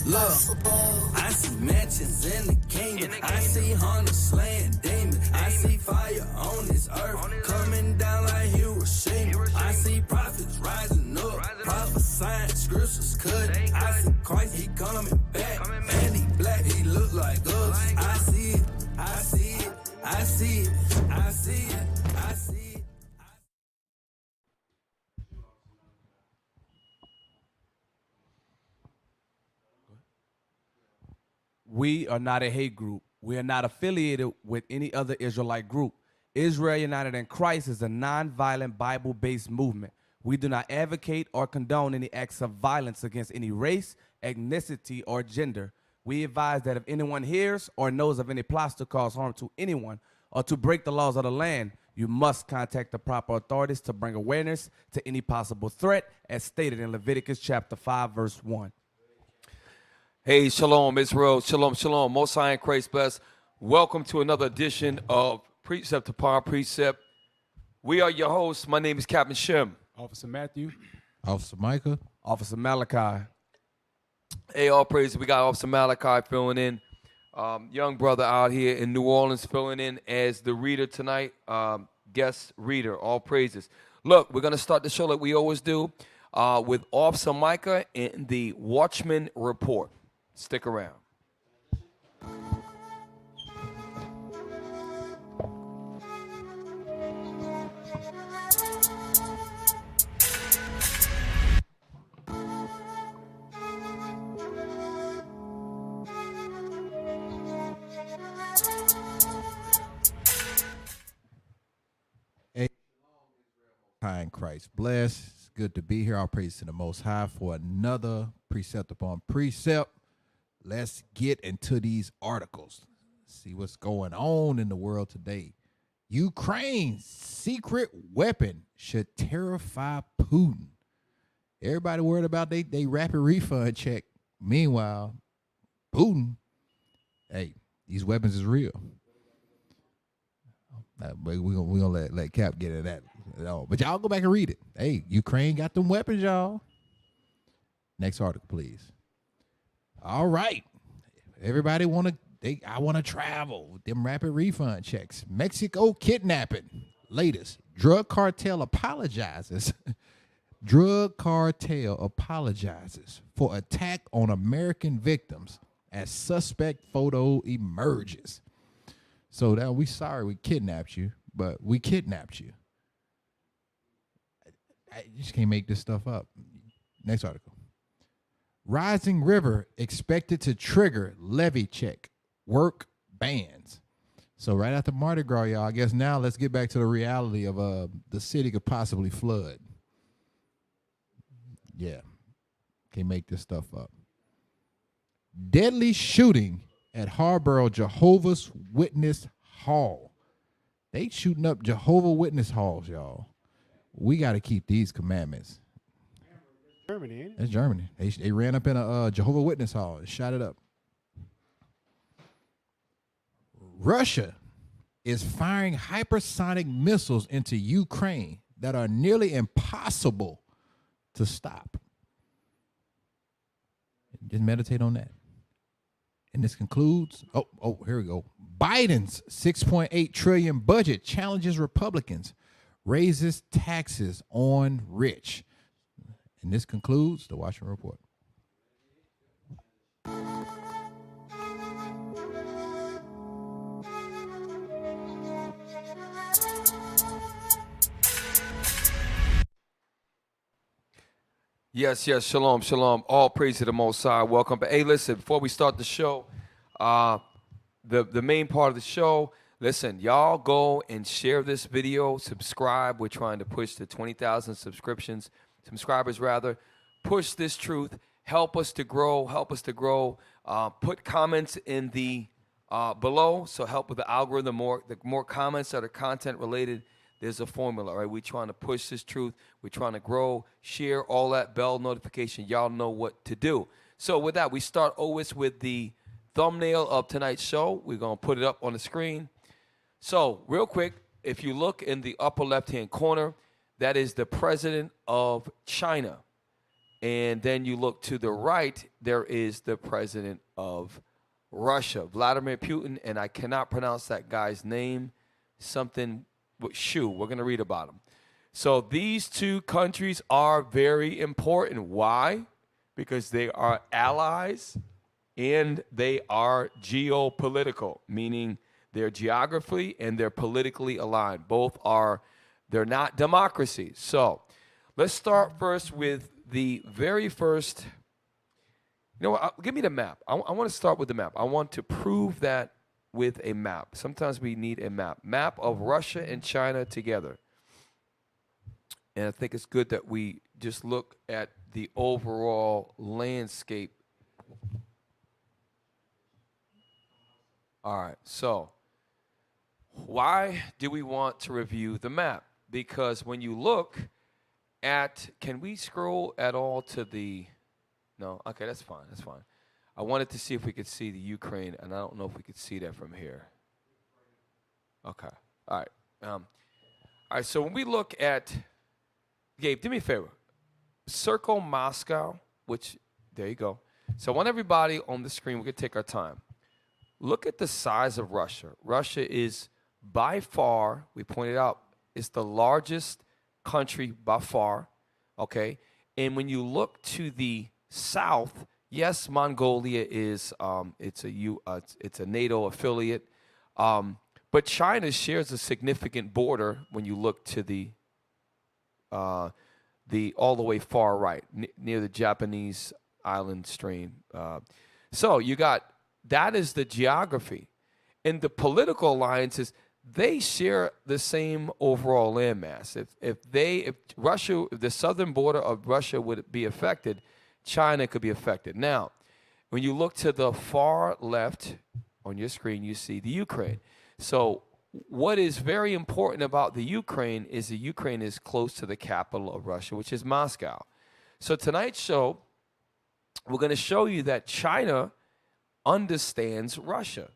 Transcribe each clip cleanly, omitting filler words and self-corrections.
Look, I see mansions in the kingdom. I see hunters slaying demons. I see fire on this earth coming down like Hiroshima. I see prophets rising up, prophesying scriptures cut. I see Christ, he coming back, and he black, he look like us. I see it, I see it, I see it, I see it, I see it. We are not a hate group. We are not affiliated with any other Israelite group. Israel United in Christ is a nonviolent Bible-based movement. We do not advocate or condone any acts of violence against any race, ethnicity, or gender. We advise that if anyone hears or knows of any plots to cause harm to anyone or to break the laws of the land, you must contact the proper authorities to bring awareness to any possible threat, as stated in Leviticus chapter 5, verse 1. Hey, shalom, Israel. Shalom, shalom. Most High in Christ bless. Welcome to another edition of Precept upon Precept. We are your hosts. My name is Captain Shem. Officer Matthew. Officer Micah. Officer Malachi. Hey, all praise. We got Officer Malachi filling in. Young brother out here in New Orleans filling in as the reader tonight. Guest reader. All praises. Look, we're going to start the show like we always do with Officer Micah in the Watchman Report. Stick around. High in Christ bless. It's good to be here. All praise to the Most High for another Precept upon Precept. Let's get into these articles. See what's going on in the world today. Ukraine's secret weapon should terrify Putin. Everybody worried about they rapid refund check. Meanwhile, Putin, hey, these weapons is real. We're gonna let Cap get into that. But y'all go back and read it. Hey, Ukraine got them weapons, y'all. Next article, please. All right. Everybody I want to travel with them rapid refund checks. Mexico kidnapping. Latest. Drug cartel apologizes. Drug cartel apologizes for attack on American victims as suspect photo emerges. So now we sorry we kidnapped you, but we kidnapped you. I just can't make this stuff up. Next article. Rising River expected to trigger levy check. Work bans. So right after Mardi Gras, y'all, I guess now let's get back to the reality of the city could possibly flood. Yeah. Can't make this stuff up. Deadly shooting at Harborough Jehovah's Witness Hall. They shooting up Jehovah's Witness halls, y'all. We got to keep these commandments. Germany, ain't it? That's Germany. They ran up in a Jehovah's Witness hall and shot it up. Russia is firing hypersonic missiles into Ukraine that are nearly impossible to stop. Just meditate on that. And this concludes. Oh, here we go. Biden's $6.8 trillion budget challenges Republicans, raises taxes on rich. And this concludes the Watchman Report. Yes, shalom, shalom. All praise to the Most High. Welcome. But hey, listen, before we start the show, the main part of the show, listen, y'all go and share this video, subscribe. We're trying to push to 20,000 subscribers rather. Push this truth. Help us to grow. Put comments in the below, so help with the algorithm. The more comments that are content related, there's a formula, right? We're trying to push this truth. We're trying to grow, share, all that bell notification. Y'all know what to do. So with that, we start always with the thumbnail of tonight's show. We're going to put it up on the screen. So real quick, if you look in the upper left-hand corner, that is the president of China. And then you look to the right, there is the president of Russia, Vladimir Putin, and I cannot pronounce that guy's name, something with Shu. We're going to read about him. So these two countries are very important. Why? Because they are allies and they are geopolitical, meaning their geography and they're politically aligned. Both are, they're not democracies. So let's start first with the very first. You know what? Give me the map. I want to start with the map. I want to prove that with a map. Sometimes we need a map. Map of Russia and China together. And I think it's good that we just look at the overall landscape. All right, so why do we want to review the map? Because when you look at, can we scroll at all to the, no? Okay, that's fine, that's fine. I wanted to see if we could see the Ukraine, and I don't know if we could see that from here. Okay, all right. All right, so when we look at, Gabe, do me a favor. Circle Moscow, which, there you go. So I want everybody on the screen, we can take our time. Look at the size of Russia. Russia is by far, we pointed out, it's the largest country by far, okay? And when you look to the south, yes, Mongolia is, it's a NATO affiliate, but China shares a significant border when you look to the all the way far right, near the Japanese island stream. So you got, that is the geography. And the political alliances, they share the same overall landmass. If the southern border of Russia would be affected, China could be affected. Now, when you look to the far left on your screen, you see the Ukraine. So what is very important about the Ukraine is the Ukraine is close to the capital of Russia, which is Moscow. So tonight's show, we're going to show you that China understands Russia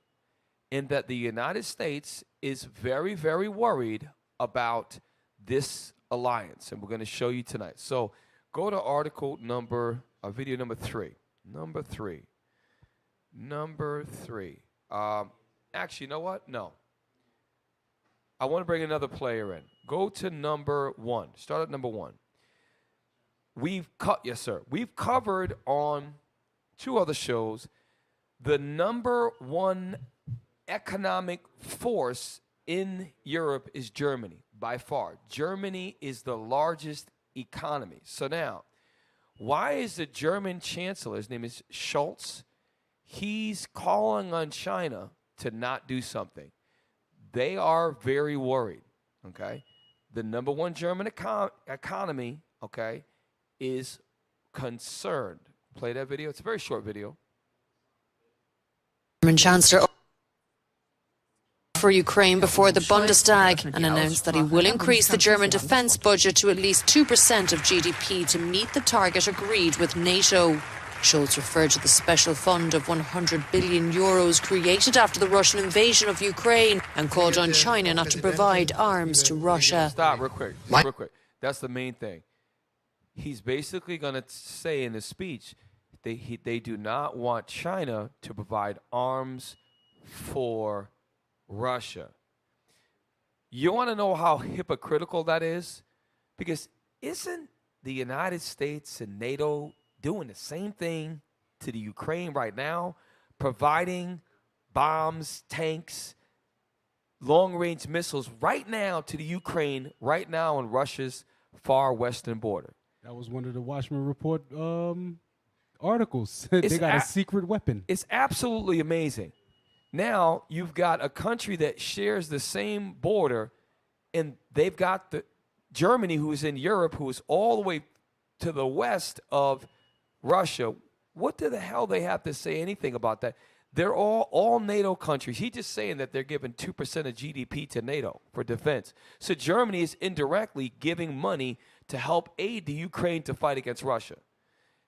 and that the United States is very, very worried about this alliance. And we're going to show you tonight. So go to article number, video number 3. Number 3. Actually, you know what? No. I want to bring another player in. Go to number 1. Start at number 1. Yes, sir. We've covered on 2 other shows the number 1 economic force in Europe is Germany, by far. Germany is the largest economy. So now, why is the German chancellor, his name is Scholz, he's calling on China to not do something? They are very worried, okay? The number 1 German economy, okay, is concerned. Play that video. It's a very short video. German Chancellor for Ukraine before the Bundestag and announced that he will increase the German defence budget to at least 2% of GDP to meet the target agreed with NATO. Scholz referred to the special fund of 100 billion euros created after the Russian invasion of Ukraine and called on China not to provide arms to Russia. Stop real quick. Real quick. That's the main thing. He's basically going to say in his speech they do not want China to provide arms for Russia. You want to know how hypocritical that is? Because isn't the United States and NATO doing the same thing to the Ukraine right now, providing bombs, tanks, long-range missiles right now to the Ukraine, right now on Russia's far western border? That was one of the Watchman Report articles. They got a secret weapon. It's absolutely amazing. Now you've got a country that shares the same border, and they've got the Germany, who is in Europe, who is all the way to the west of Russia. What the hell they have to say anything about that? They're all NATO countries. He's just saying that they're giving 2% of GDP to NATO for defense. So Germany is indirectly giving money to help aid the Ukraine to fight against Russia.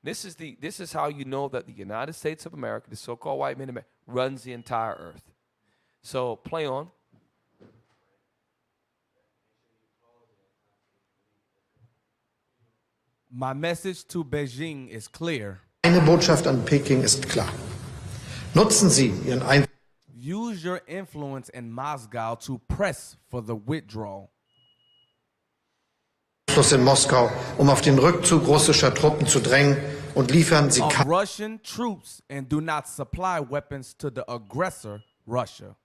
This is how you know that the United States of America, the so-called white man, runs the entire earth. So play on. My message to Beijing is clear. Meine Botschaft an Peking ist klar. Nutzen Sie Ihren Einfluss Use your influence in Moscow to press for the withdrawal in Moskau, auf den Rückzug russischer Truppen zu drängen und liefern Sie of Russian troops and do not supply weapons to the aggressor, Russia.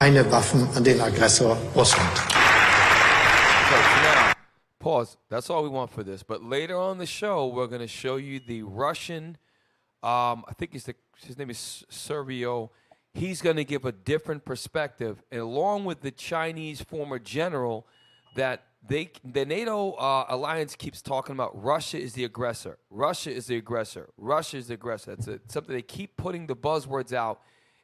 keine Waffen an den Aggressor Russland. So now, pause. That's all we want for this. But later on the show, we're going to show you the Russian, I think his name is Servio. He's going to give a different perspective, and along with the Chinese former general, that the NATO alliance keeps talking about Russia is the aggressor. Russia is the aggressor. Russia is the aggressor. It's something they keep putting the buzzwords out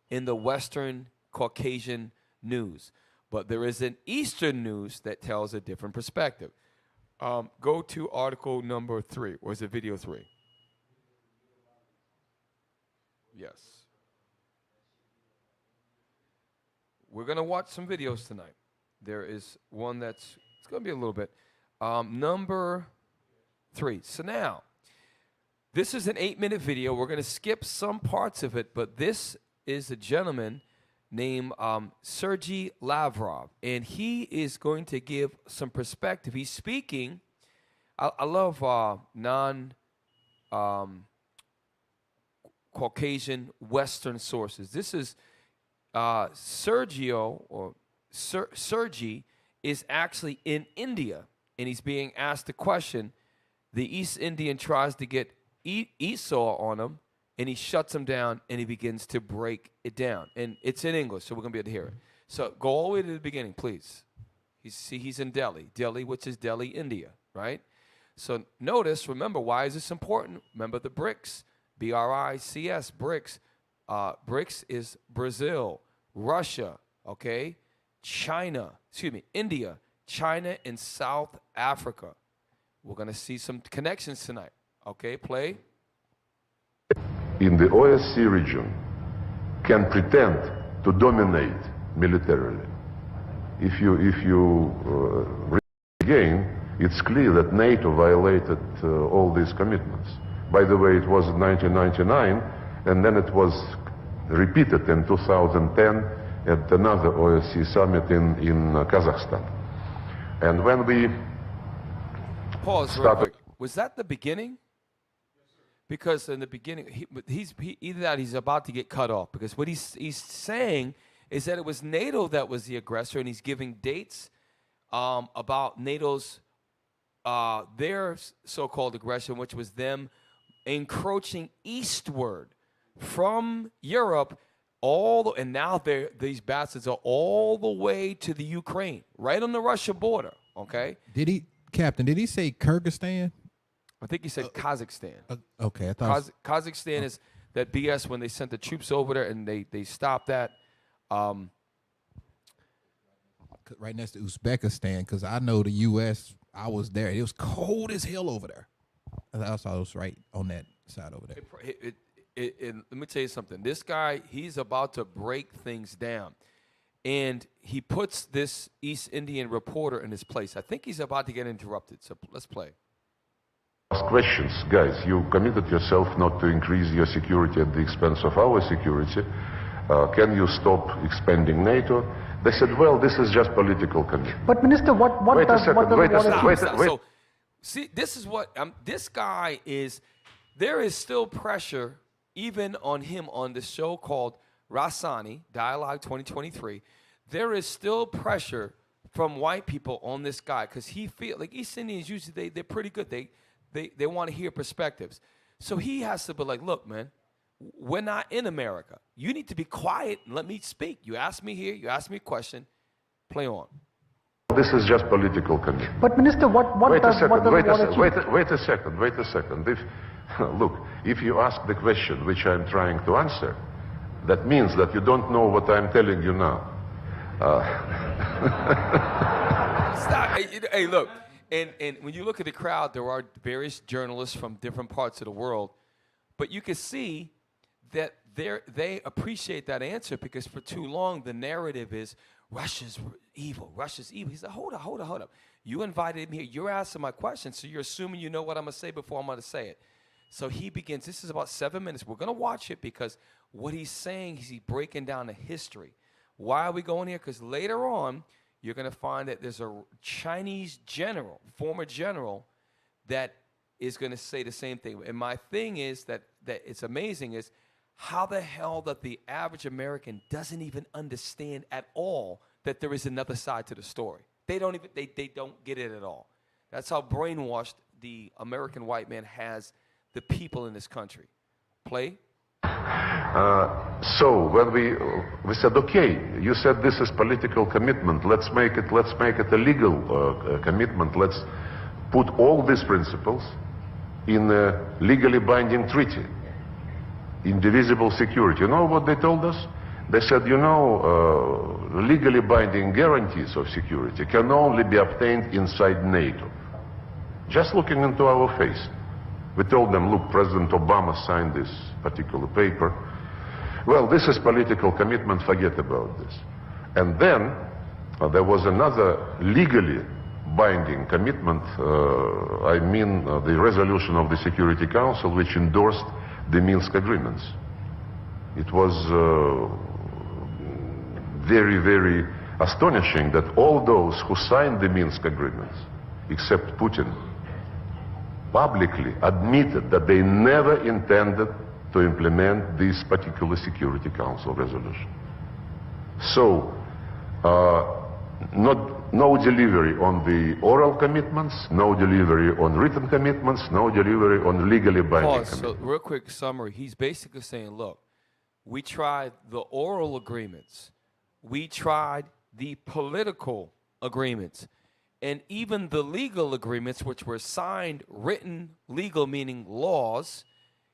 in the Western Caucasian news. But there is an Eastern news that tells a different perspective. Go to article number 3, or is it video 3? Yes. We're going to watch some videos tonight. There is one it's going to be a little bit. Number 3. So now, this is an 8-minute video. We're going to skip some parts of it, but this is a gentleman named Sergei Lavrov, and he is going to give some perspective. He's speaking. I love non-Caucasian Western sources. This is Sergio, or Sergei, is actually in India, and he's being asked a question. The East Indian tries to get Esau on him, and he shuts him down, and he begins to break it down. And it's in English, so we're going to be able to hear it. So go all the way to the beginning, please. He's in Delhi, which is Delhi, India, right? So notice, remember, why is this important? Remember the BRICS, B-R-I-C-S, BRICS. BRICS is Brazil, Russia, okay? India, China, and South Africa. We're going to see some connections tonight. Okay, play. In the OSCE region can pretend to dominate militarily. If you read again, it's clear that NATO violated all these commitments. By the way, it was in 1999, and then it was repeated in 2010 at another OSCE summit in Kazakhstan. And when we pause real quick. Was that the beginning? Because in the beginning, either that he's about to get cut off, because what he's saying is that it was NATO that was the aggressor, and he's giving dates about NATO's their so-called aggression, which was them encroaching eastward from Europe, and now these bastards are all the way to the Ukraine, right on the Russia border. Okay. Captain, did he say Kyrgyzstan? I think he said Kazakhstan. Okay, I thought Kazakhstan is that BS when they sent the troops over there and they stopped that. Right next to Uzbekistan, because I know the U.S. I was there. It was cold as hell over there. I thought it was right on that side over there. Let me tell you something. This guy, he's about to break things down. And he puts this East Indian reporter in his place. I think he's about to get interrupted, so let's play. ask questions. Guys, you committed yourself not to increase your security at the expense of our security. Can you stop expanding NATO? They said, well, this is just political commitment. But Minister, what wait does a second, what wait does a what second, is- wait. So, see, this is what this guy is. There is still pressure even on him on the show called Rasani Dialogue 2023. There is still pressure from white people on this guy because he feels like East Indians usually they're pretty good. They want to hear perspectives. So he has to be like, look, man, we're not in America. You need to be quiet and let me speak. You asked me here, you asked me a question. Play on. This is just political commitment. But Minister, what Wait does a second, what does wait what a achieve? second, wait a second. Look, if you ask the question which I'm trying to answer, that means that you don't know what I'm telling you now. Stop. Hey, look. And when you look at the crowd, there are various journalists from different parts of the world. But you can see that they appreciate that answer because for too long the narrative is Russia's evil. Russia's evil. He said, hold up. You invited me here. You're asking my question, so you're assuming you know what I'm going to say before I'm going to say it. So he begins. This is about 7 minutes. We're going to watch it because what he's saying is he's breaking down the history. Why are we going here? Because later on, you're going to find that there's a Chinese general, former general, that is going to say the same thing. And my thing is that it's amazing is how the hell that the average American doesn't even understand at all that there is another side to the story. They don't get it at all. That's how brainwashed the American white man has the people in this country. Play. So when we said, okay, you said this is political commitment. Let's make it a legal commitment. Let's put all these principles in a legally binding treaty, indivisible security. You know what they told us? They said, legally binding guarantees of security can only be obtained inside NATO. Just looking into our face. We told them, look, President Obama signed this particular paper. Well, this is political commitment, forget about this. And then there was another legally binding commitment, the resolution of the Security Council, which endorsed the Minsk agreements. It was very, very astonishing that all those who signed the Minsk agreements, except Putin, publicly admitted that they never intended to implement this particular Security Council resolution. So, no delivery on the oral commitments, no delivery on written commitments, no delivery on legally binding commitments. So, real quick summary. He's basically saying, look, we tried the oral agreements. We tried the political agreements. And even the legal agreements, which were signed, written, legal meaning laws,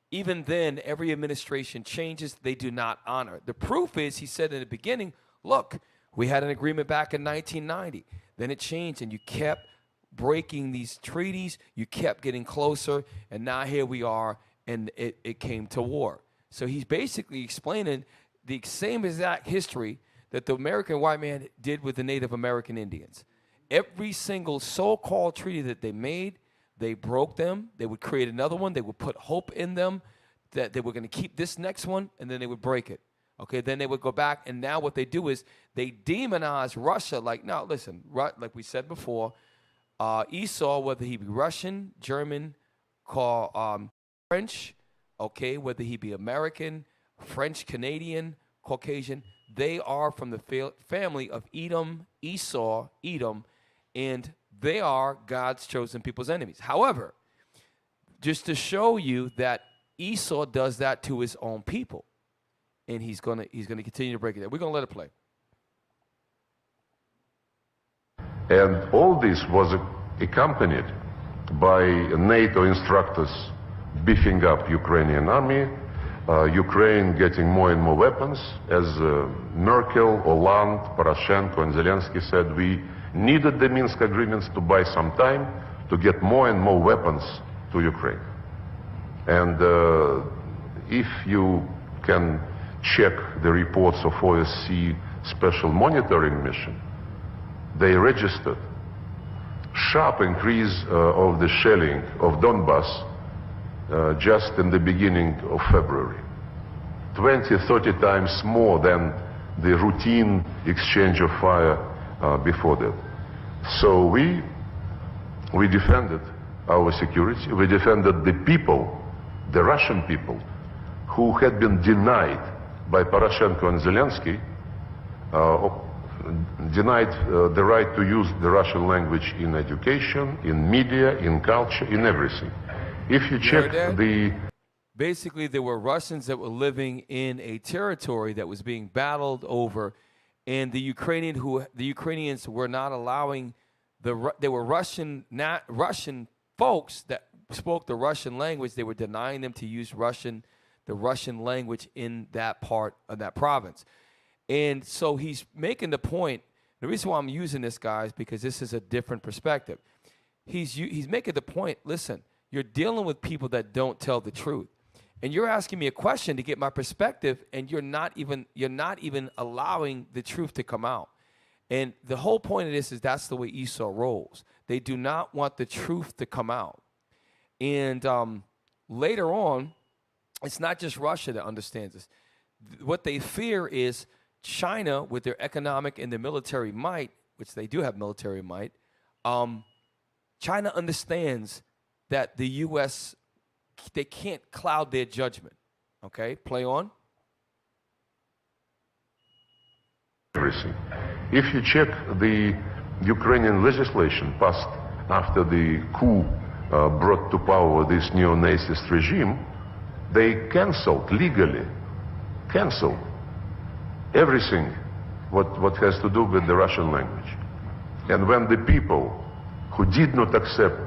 even then, every administration changes, they do not honor. The proof is, he said in the beginning, look, we had an agreement back in 1990. Then it changed, and you kept breaking these treaties. You kept getting closer, and now here we are, and it came to war. So he's basically explaining the same exact history that the American white man did with the Native American Indians. Every single so-called treaty that they made, they broke them. They would create another one. They would put hope in them that they were going to keep this next one, and then they would break it. Okay, then they would go back, and now what they do is they demonize Russia. Like, now, listen, like we said before, Esau, whether he be Russian, German, French, okay, whether he be American, French, Canadian, Caucasian, they are from the family of Edom, Esau, Edom, and they are God's chosen people's enemies. However, just to show you that Esau does that to his own people, and he's gonna continue to break it down. We're gonna let it play. And all this was accompanied by NATO instructors beefing up Ukrainian army, Ukraine getting more and more weapons. As Merkel, Hollande, Poroshenko, and Zelensky said, we needed the Minsk agreements to buy some time to get more and more weapons to Ukraine. And if you can check the reports of OSCE Special Monitoring Mission, they registered sharp increase of the shelling of Donbass just in the beginning of February. 20-30 times more than the routine exchange of fire before that. So we defended our security, we defended the people, the Russian people, who had been denied by Poroshenko and Zelensky, denied the right to use the Russian language in education, in media, in culture, in everything. If you check Basically, there were Russians that were living in a territory that was being battled over, and the Ukrainians were not allowing they were Russian folks that spoke the Russian language. They were denying them to use the Russian language in that part of that province. And so he's making the point. The reason why I'm using this, guys, because this is a different perspective. He's making the point. Listen, you're dealing with people that don't tell the truth. And you're asking me a question to get my perspective, and you're not even allowing the truth to come out. And the whole point of this is that's the way Esau rolls. They do not want the truth to come out. And later on, it's not just Russia that understands this. What they fear is China, with their economic and their military might, which they do have military might, China understands that the U.S., they can't cloud their judgment. Okay, play on. If you check the Ukrainian legislation passed after the coup brought to power this neo-Nazist regime, they canceled, legally canceled everything what has to do with the Russian language. And when the people who did not accept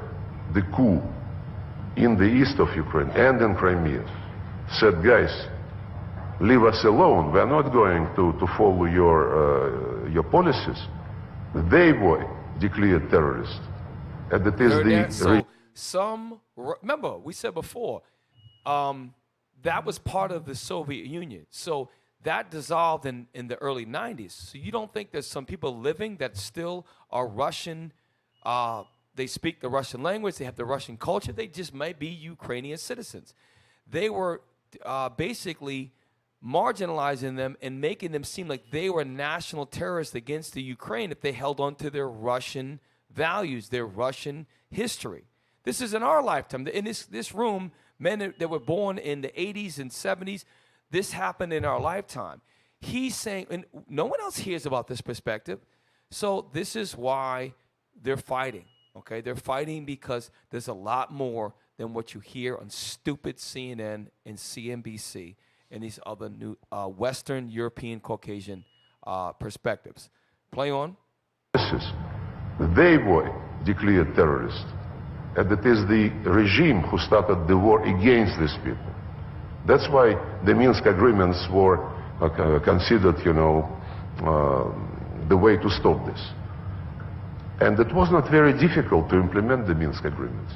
the coup in the east of Ukraine and in Crimea said, guys, leave us alone, we're not going to follow your policies, they were declared terrorists. And it is remember, we said before, that was part of the Soviet Union. So that dissolved in the early 90s. So you don't think there's some people living that still are Russian, they speak the Russian language, they have the Russian culture, they just might be Ukrainian citizens. They were basically marginalizing them and making them seem like they were national terrorists against the Ukraine if they held on to their Russian values, their Russian history. This is in our lifetime. In this room, men that were born in the 80s and 70s, this happened in our lifetime. He's saying, and no one else hears about this perspective, so this is why they're fighting, okay? They're fighting because there's a lot more than what you hear on stupid CNN and CNBC and these other new Western European Caucasian perspectives. Play on. They were declared terrorists. And it is the regime who started the war against these people. That's why the Minsk agreements were considered, the way to stop this. And it was not very difficult to implement the Minsk agreements.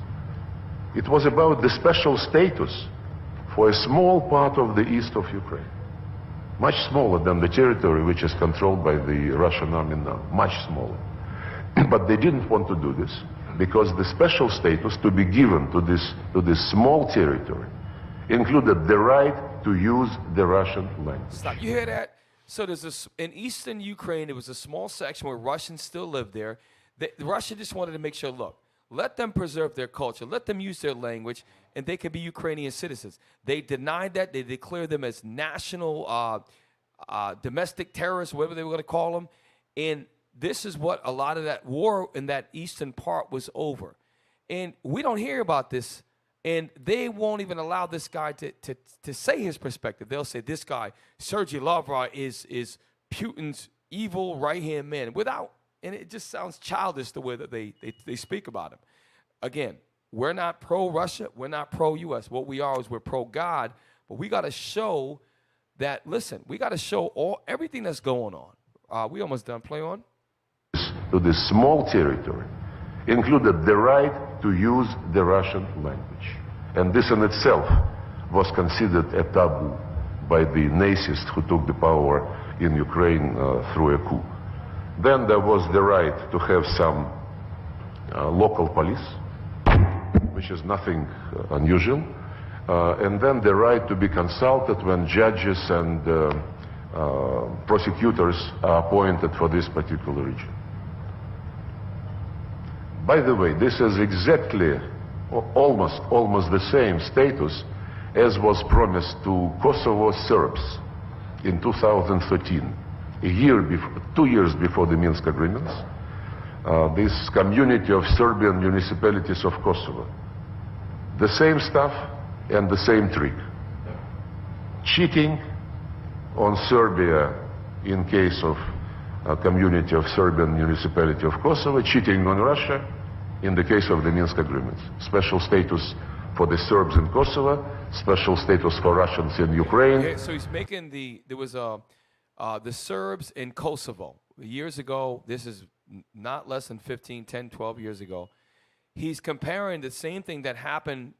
It was about the special status for a small part of the east of Ukraine. Much smaller than the territory which is controlled by the Russian army now. Much smaller. But they didn't want to do this because the special status to be given to this small territory included the right to use the Russian language. Stop. You hear that? So in eastern Ukraine, there was a small section where Russians still lived there. Russia just wanted to make sure, look, let them preserve their culture, let them use their language, and they can be Ukrainian citizens. They denied that. They declared them as national domestic terrorists, whatever they were going to call them. And this is what a lot of that war in that eastern part was over. And we don't hear about this. And they won't even allow this guy to say his perspective. They'll say this guy, Sergei Lavrov, is Putin's evil right-hand man. And it just sounds childish the way that they speak about him. Again, we're not pro-Russia. We're not pro-U.S. What we are is we're pro-God. But we got to show that, listen, we got to show everything that's going on. We almost done. Play on. To this small territory included the right to use the Russian language. And this in itself was considered a taboo by the Nazis who took the power in Ukraine through a coup. Then there was the right to have some local police, which is nothing unusual. And then the right to be consulted when judges and prosecutors are appointed for this particular region. By the way, this is exactly, almost the same status as was promised to Kosovo Serbs in 2013, 2 years before the Minsk agreements. This community of Serbian municipalities of Kosovo. The same stuff and the same trick. Cheating on Serbia in case of a community of Serbian municipality of Kosovo, cheating on Russia in the case of the Minsk agreements. Special status for the Serbs in Kosovo, special status for Russians in Ukraine. Okay, so he's making there was the Serbs in Kosovo. Years ago, this is not less than 15, 10, 12 years ago. He's comparing the same thing that happened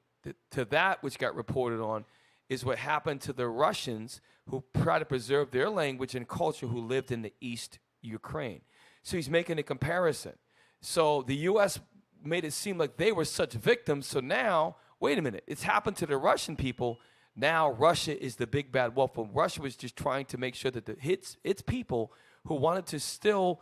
to that which got reported on is what happened to the Russians who try to preserve their language and culture who lived in the East Ukraine. So he's making a comparison. So the U.S. made it seem like they were such victims. So now, wait a minute, it's happened to the Russian people. Now Russia is the big bad wolf. But Russia was just trying to make sure that its people who wanted to still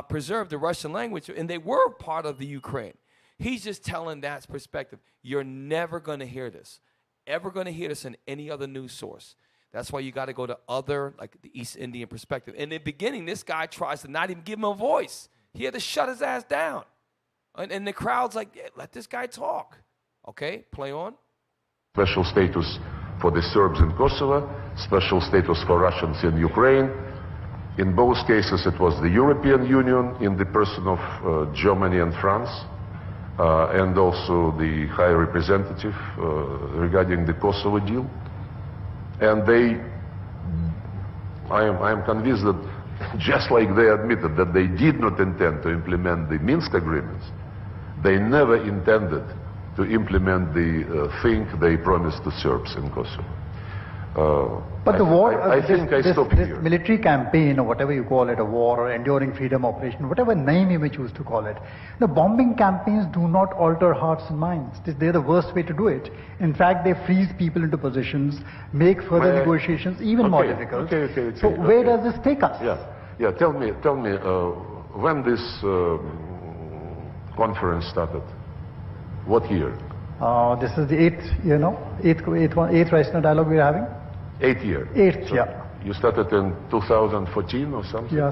preserve the Russian language, and they were part of the Ukraine. He's just telling that perspective. You're never going to hear this, ever going to hear this in any other news source. That's why you got to go to other, like the East Indian perspective. In the beginning, this guy tries to not even give him a voice. He had to shut his ass down. And the crowd's like, yeah, let this guy talk. Okay, play on. Special status for the Serbs in Kosovo, special status for Russians in Ukraine. In both cases, it was the European Union in the person of Germany and France, and also the High Representative regarding the Kosovo deal. And I am convinced that just like they admitted that they did not intend to implement the Minsk agreements, they never intended to implement the thing they promised to Serbs in Kosovo. But the war, I think I stop this here. military campaign, or whatever you call it, a war or enduring freedom operation, whatever name you may choose to call it, the bombing campaigns do not alter hearts and minds. They're the worst way to do it. In fact, they freeze people into positions, make further negotiations even more difficult. So where does this take us? Yeah. Tell me, when this conference started? What year? This is the eighth Rational Dialogue we're having. 8th year. Eighth, So yeah. You started in 2014 or something? Yeah,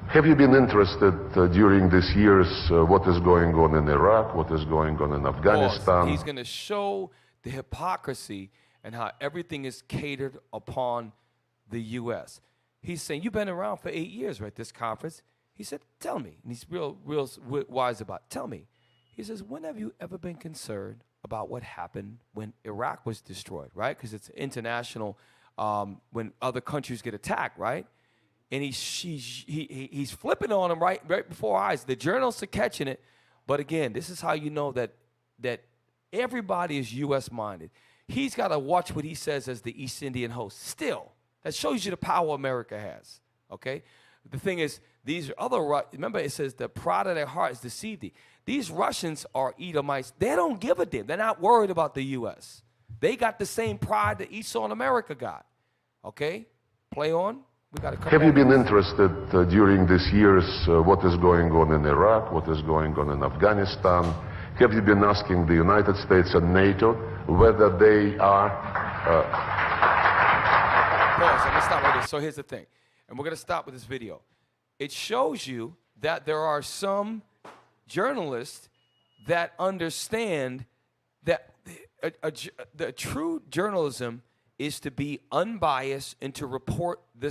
Have you been interested during these years what is going on in Iraq, what is going on in Afghanistan? He's going to show the hypocrisy and how everything is catered upon the U.S. He's saying, you've been around for 8 years, right, this conference? He said, tell me. And he's real wise about it. Tell me. He says, when have you ever been concerned about what happened when Iraq was destroyed, right? Because it's international when other countries get attacked, right? And he's flipping on them right before our eyes. The journalists are catching it. But again, this is how you know that everybody is U.S.-minded. He's got to watch what he says as the East Indian host. Still, that shows you the power America has, okay? The thing is, these other, remember it says the pride of their heart is deceived thee. These Russians are Edomites. They don't give a damn. They're not worried about the U.S. They got the same pride that Esau and America got, okay? Play on. We got to come Have you back. been interested during these years what is going on in Iraq, what is going on in Afghanistan? Have you been asking the United States and NATO whether they are... Pause. I'm going to stop right there. So here's the thing. And we're going to stop with this video. It shows you that there are some journalists that understand that the true journalism is to be unbiased and to report the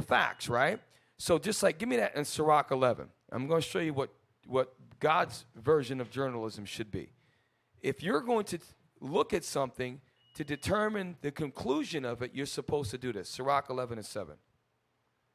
facts, right? So just like, give me that in Sirach 11. I'm going to show you what God's version of journalism should be. If you're going to look at something to determine the conclusion of it, you're supposed to do this. Sirach 11 and 7.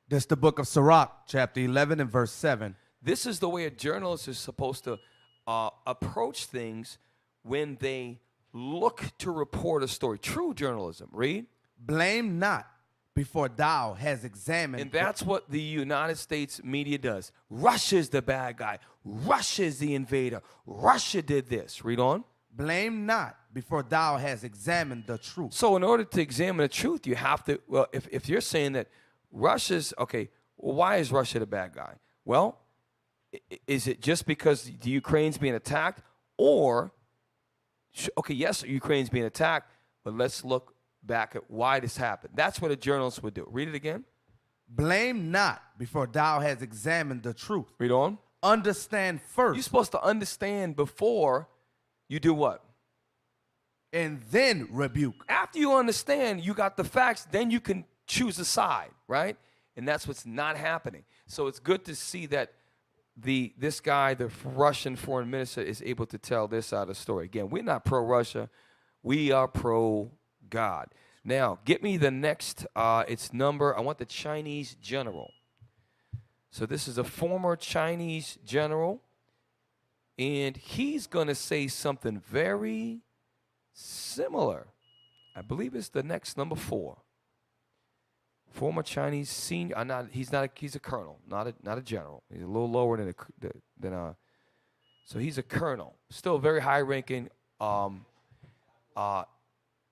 That's the book of Sirach, chapter 11 and verse 7. This is the way a journalist is supposed to approach things when they look to report a story. True journalism. Read. Blame not before thou has examined. And that's what the United States media does. Russia's the bad guy. Russia's the invader. Russia did this. Read on. Blame not before thou has examined the truth. So in order to examine the truth, you have to, well, if you're saying that Russia's, okay, well, why is Russia the bad guy? Well, is it just because the Ukraine's being attacked? Or, okay, yes, Ukraine's being attacked, but let's look back at why this happened. That's what a journalist would do. Read it again. Blame not before thou has examined the truth. Read on. Understand first. You're supposed to understand before you do what? And then rebuke. After you understand, you got the facts, then you can choose a side, right? And that's what's not happening. So it's good to see that this guy, the Russian foreign minister, is able to tell this side of the story. Again, we're not pro-Russia. We are pro-God. Now, get me the next, its number. I want the Chinese general. So this is a former Chinese general, and he's going to say something very similar. I believe it's the next number 4. former Chinese senior. He's a colonel, not a general. He's a little lower than so he's a colonel, still very high-ranking,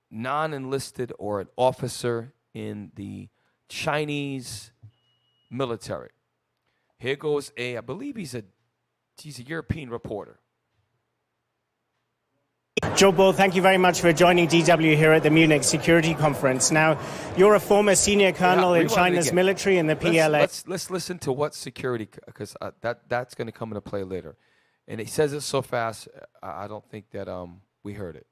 non-enlisted or an officer in the Chinese military. Here goes I believe he's a European reporter. Joe Bull, thank you very much for joining DW here at the Munich Security Conference. Now, you're a former senior colonel in China's military in the PLA. Let's listen to what security, because that's going to come into play later. And he says it so fast, I don't think that we heard it.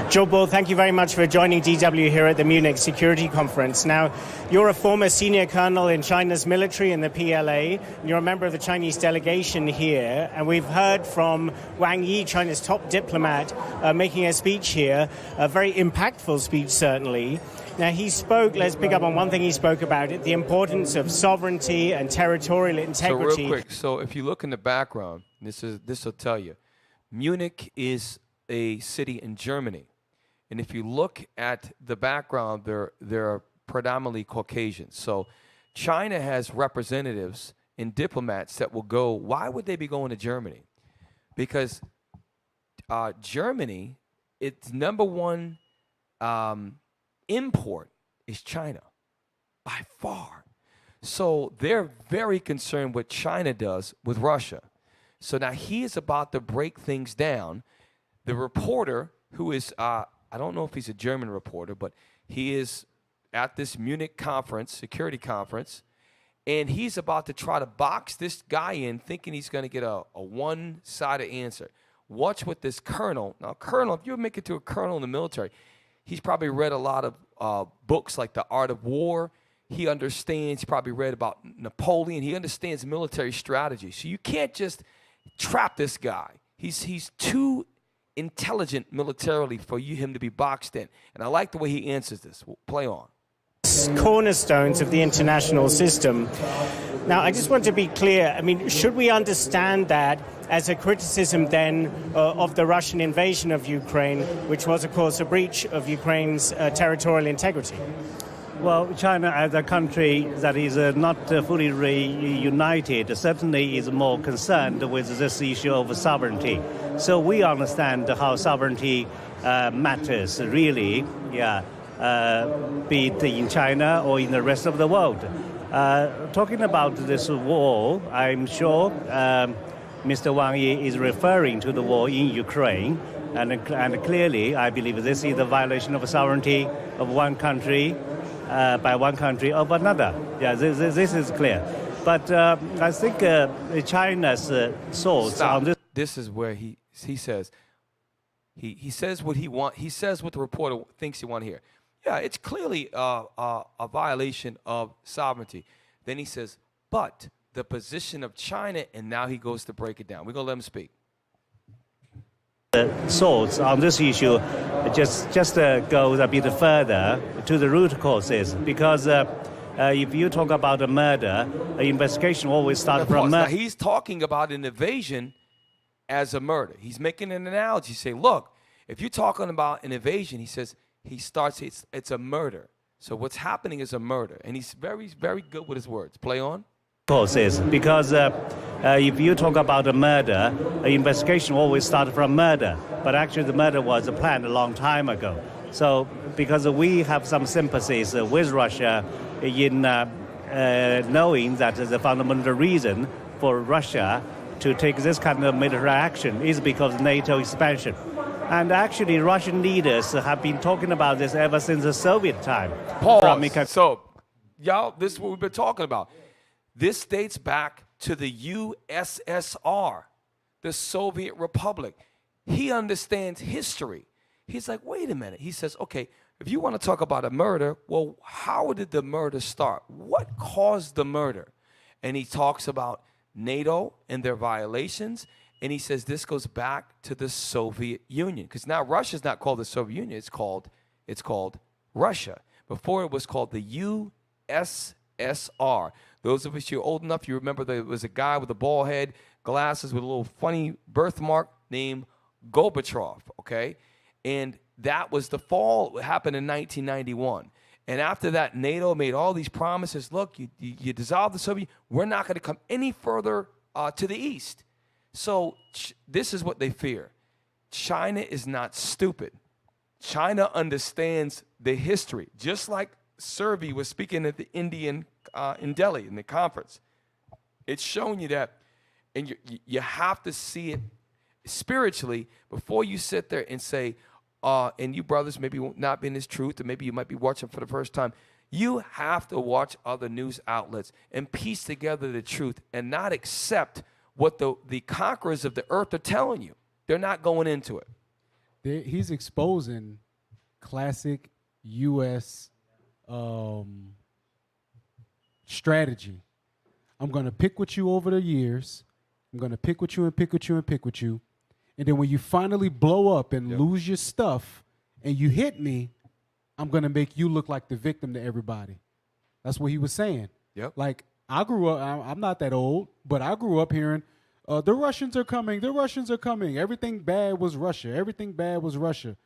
Joe Bull, thank you very much for joining DW here at the Munich Security Conference. Now, you're a former senior colonel in China's military in the PLA, and you're a member of the Chinese delegation here, and we've heard from Wang Yi, China's top diplomat, making a speech here, a very impactful speech, certainly. Now, he spoke, let's pick up on one thing he spoke about, the importance of sovereignty and territorial integrity. So real quick, so if you look in the background, this will tell you, Munich is a city in Germany. And if you look at the background, they're predominantly Caucasians. So China has representatives and diplomats that will go. Why would they be going to Germany? Because Germany, its number one import is China, by far. So they're very concerned what China does with Russia. So now he is about to break things down. The reporter, who is, I don't know if he's a German reporter, but he is at this Munich conference, security conference, and he's about to try to box this guy in, thinking he's going to get a one-sided answer. Watch what this colonel, now colonel, if you make it to a colonel in the military, he's probably read a lot of books like The Art of War. He understands, he probably read about Napoleon. He understands military strategy. So you can't just trap this guy. He's too intelligent militarily for him to be boxed in. And I like the way he answers this. We'll play on. Cornerstones of the international system. Now, I just want to be clear. I mean, should we understand that as a criticism then of the Russian invasion of Ukraine, which was, of course, a breach of Ukraine's territorial integrity? Well, China as a country that is not fully reunited certainly is more concerned with this issue of sovereignty. So we understand how sovereignty matters really, be it in China or in the rest of the world. Talking about this war, I'm sure Mr. Wang Yi is referring to the war in Ukraine. And clearly, I believe this is a violation of sovereignty of one country by one country of another. Yeah, this is clear. But I think China's thoughts on this. This is where he says he says what he want. He says what the reporter thinks he want to hear. Yeah, it's clearly a violation of sovereignty. Then he says, but the position of China, and now he goes to break it down. We're gonna let him speak. Thoughts on this issue just goes a bit further to the root causes, because if you talk about a murder, an investigation always starts from murder. Now, he's talking about an invasion as a murder. He's making an analogy. Say, look, if you're talking about an invasion, he says it's a murder. So what's happening is a murder, and he's very, very good with his words. Play on. Causes, because if you talk about a murder, an investigation always starts from murder, but actually the murder was planned a long time ago. So because we have some sympathies with Russia in knowing that the fundamental reason for Russia to take this kind of military action is because of NATO expansion. And actually Russian leaders have been talking about this ever since the Soviet time. Pause. So, y'all, this is what we've been talking about. This dates back to the USSR, the Soviet Republic. He understands history. He's like, wait a minute. He says, okay, if you want to talk about a murder, well, how did the murder start? What caused the murder? And he talks about NATO and their violations, and he says this goes back to the Soviet Union, because now Russia's not called the Soviet Union. It's called Russia. Before it was called the USSR. Those of us who are old enough, you remember there was a guy with a bald head, glasses with a little funny birthmark named Gorbachev, okay? And that was the fall. It happened in 1991. And after that, NATO made all these promises. Look, you dissolve the Soviet, we're not going to come any further to the east. So this is what they fear. China is not stupid. China understands the history, just like Serbi was speaking at the Indian in Delhi in the conference. It's showing you that, and you have to see it spiritually before you sit there and say, and you brothers maybe not be in this truth, or maybe you might be watching for the first time. You have to watch other news outlets and piece together the truth and not accept what the conquerors of the earth are telling you. They're not going into it. He's exposing classic U.S. Strategy. I'm going to pick with you over the years. I'm going to pick with you and pick with you and pick with you. And then when you finally blow up and lose your stuff and you hit me, I'm going to make you look like the victim to everybody. That's what he was saying. Yep. Like, I grew up, I'm not that old, but I grew up hearing, the Russians are coming, the Russians are coming. Everything bad was Russia. Everything bad was Russia.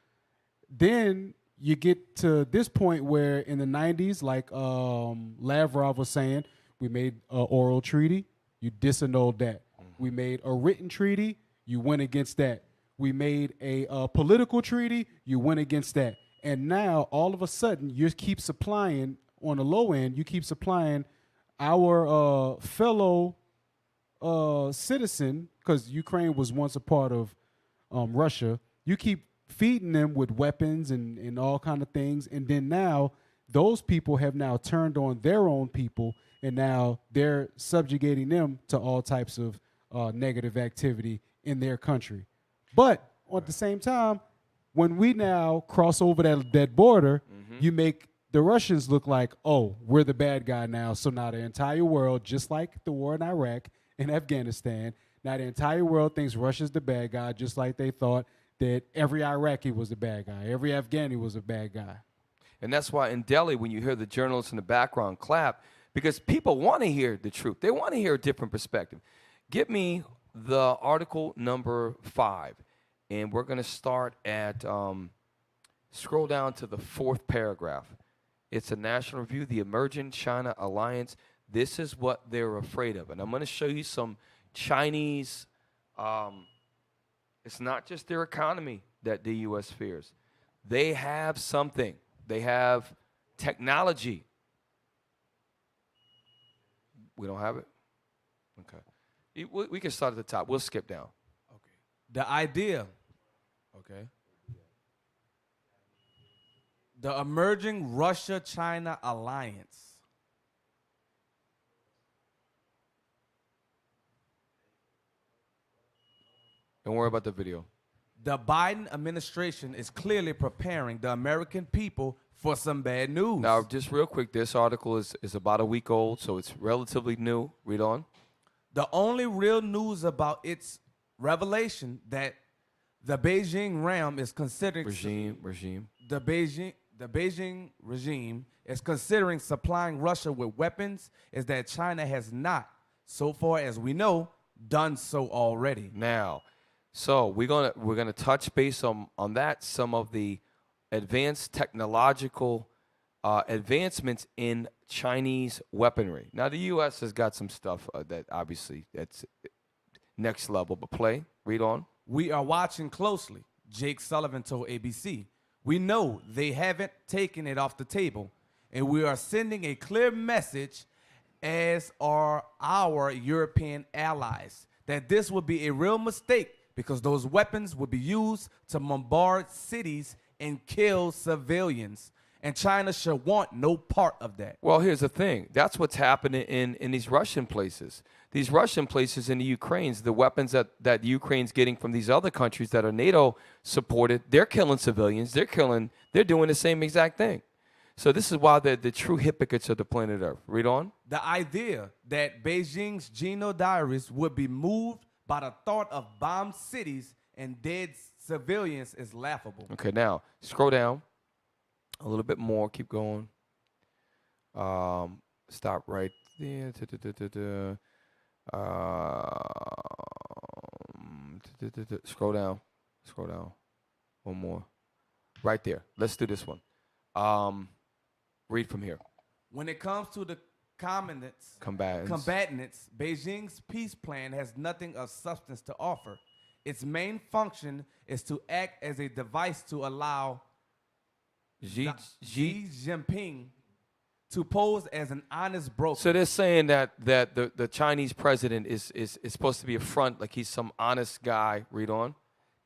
Then you get to this point where in the 90s, like Lavrov was saying, we made an oral treaty, you disannulled that. We made a written treaty, you went against that. We made a political treaty, you went against that. And now, all of a sudden, you keep supplying, on the low end, you keep supplying our fellow citizen, because Ukraine was once a part of Russia, you keep feeding them with weapons and all kind of things. And then now, those people have now turned on their own people, and now they're subjugating them to all types of negative activity in their country. But at the same time, when we now cross over that border, you make the Russians look like, oh, we're the bad guy now. So now the entire world, just like the war in Iraq and Afghanistan, now the entire world thinks Russia's the bad guy, just like they thought that every Iraqi was the bad guy, every Afghani was a bad guy. And that's why in Delhi, when you hear the journalists in the background clap, because people want to hear the truth. They want to hear a different perspective. Give me the article number 5. And we're going to start at, scroll down to the 4th paragraph. It's a national review, the Emerging China Alliance. This is what they're afraid of. And I'm going to show you some Chinese, it's not just their economy that the U.S. fears. They have something. They have technology. We don't have it? Okay. We can start at the top. We'll skip down. Okay. The idea, okay. The Emerging Russia-China Alliance. Don't worry about the video. The Biden administration is clearly preparing the American people for some bad news. Now, just real quick, this article is about a week old, so it's relatively new. Read on. The only real news about its revelation that the Beijing realm is considering the Beijing regime is considering supplying Russia with weapons is that China has not, so far as we know, done so already. Now, so we're gonna touch base on that, some of the advanced technological advancements in Chinese weaponry. Now, the U.S. has got some stuff that obviously that's next level, but read on. We are watching closely, Jake Sullivan told ABC. We know they haven't taken it off the table, and we are sending a clear message, as are our European allies, that this would be a real mistake because those weapons would be used to bombard cities and kill civilians. And China should want no part of that. Well, here's the thing. That's what's happening in these Russian places. These Russian places in the Ukraines, the weapons that Ukraine's getting from these other countries that are NATO supported, they're killing civilians. They're doing the same exact thing. So this is why they're the true hypocrites of the planet Earth. Read on. The idea that Beijing's Geno diaries would be moved by the thought of bombed cities and dead civilians is laughable. Okay, now scroll down a little bit more. Keep going. Stop right there. Scroll down. Scroll down. One more. Right there. Let's do this one. Read from here. When it comes to the Combatants. combatants, Beijing's peace plan has nothing of substance to offer. Its main function is to act as a device to allow Xi Jinping to pose as an honest broker. So they're saying that the Chinese president is supposed to be a front, like he's some honest guy. Read on.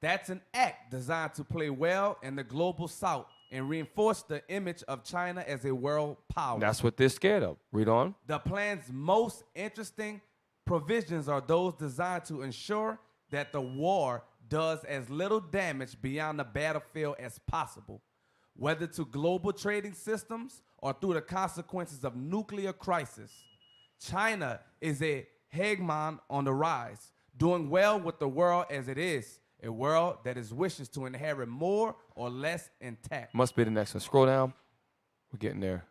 That's an act designed to play well in the global south and reinforce the image of China as a world power. That's what they're scared of. Read on. The plan's most interesting provisions are those designed to ensure that the war does as little damage beyond the battlefield as possible, whether to global trading systems or through the consequences of nuclear crisis. China is a hegemon on the rise, doing well with the world as it is, a world that is wishes to inherit more or less intact. Must be the next one. Scroll down. We're getting there.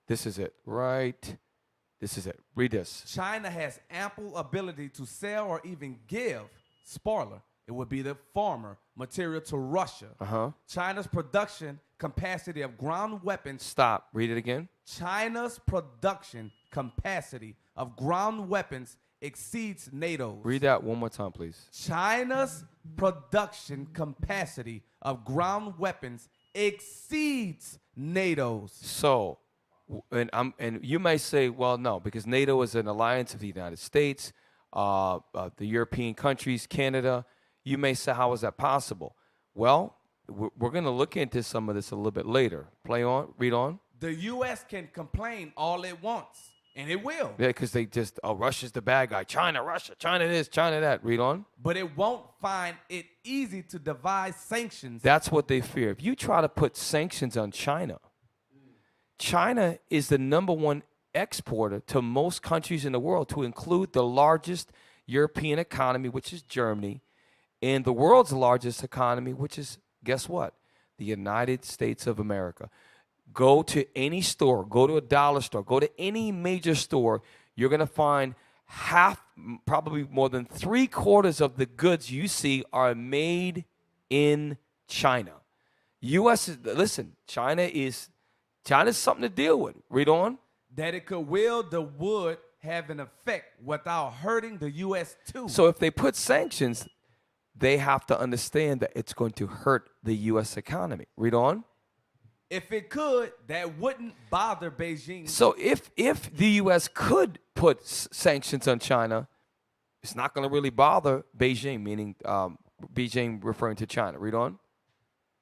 This is it, right? This is it. Read this. China has ample ability to sell or even give, spoiler, it would be the farmer, material to Russia. China's production capacity of ground weapons. Stop. Read it again. China's production capacity of ground weapons exceeds NATO's. Read that one more time, please. China's production capacity of ground weapons exceeds NATO's. So, and you may say, well, no, because NATO is an alliance of the United States, the European countries, Canada. You may say, how is that possible? Well, we're going to look into some of this a little bit later. Play on, read on. The U.S. can complain all it wants, and it will. Yeah, because they just, Russia's the bad guy. China, Russia, China this, China that. Read on. But it won't find it easy to devise sanctions. That's what they fear. If you try to put sanctions on China, China is the #1 exporter to most countries in the world, to include the largest European economy, which is Germany, and the world's largest economy, which is, guess what? The United States of America. Go to any store, go to a dollar store, go to any major store, you're going to find half, probably more than 3/4 of the goods you see are made in China. U.S. is, listen, China's something to deal with. Read on. That it could wield the wood have an effect without hurting the U.S. too. So if they put sanctions, they have to understand that it's going to hurt the U.S. economy. Read on. If it could, that wouldn't bother Beijing. So if the U.S. could put sanctions on China, it's not going to really bother Beijing, meaning Beijing referring to China. Read on.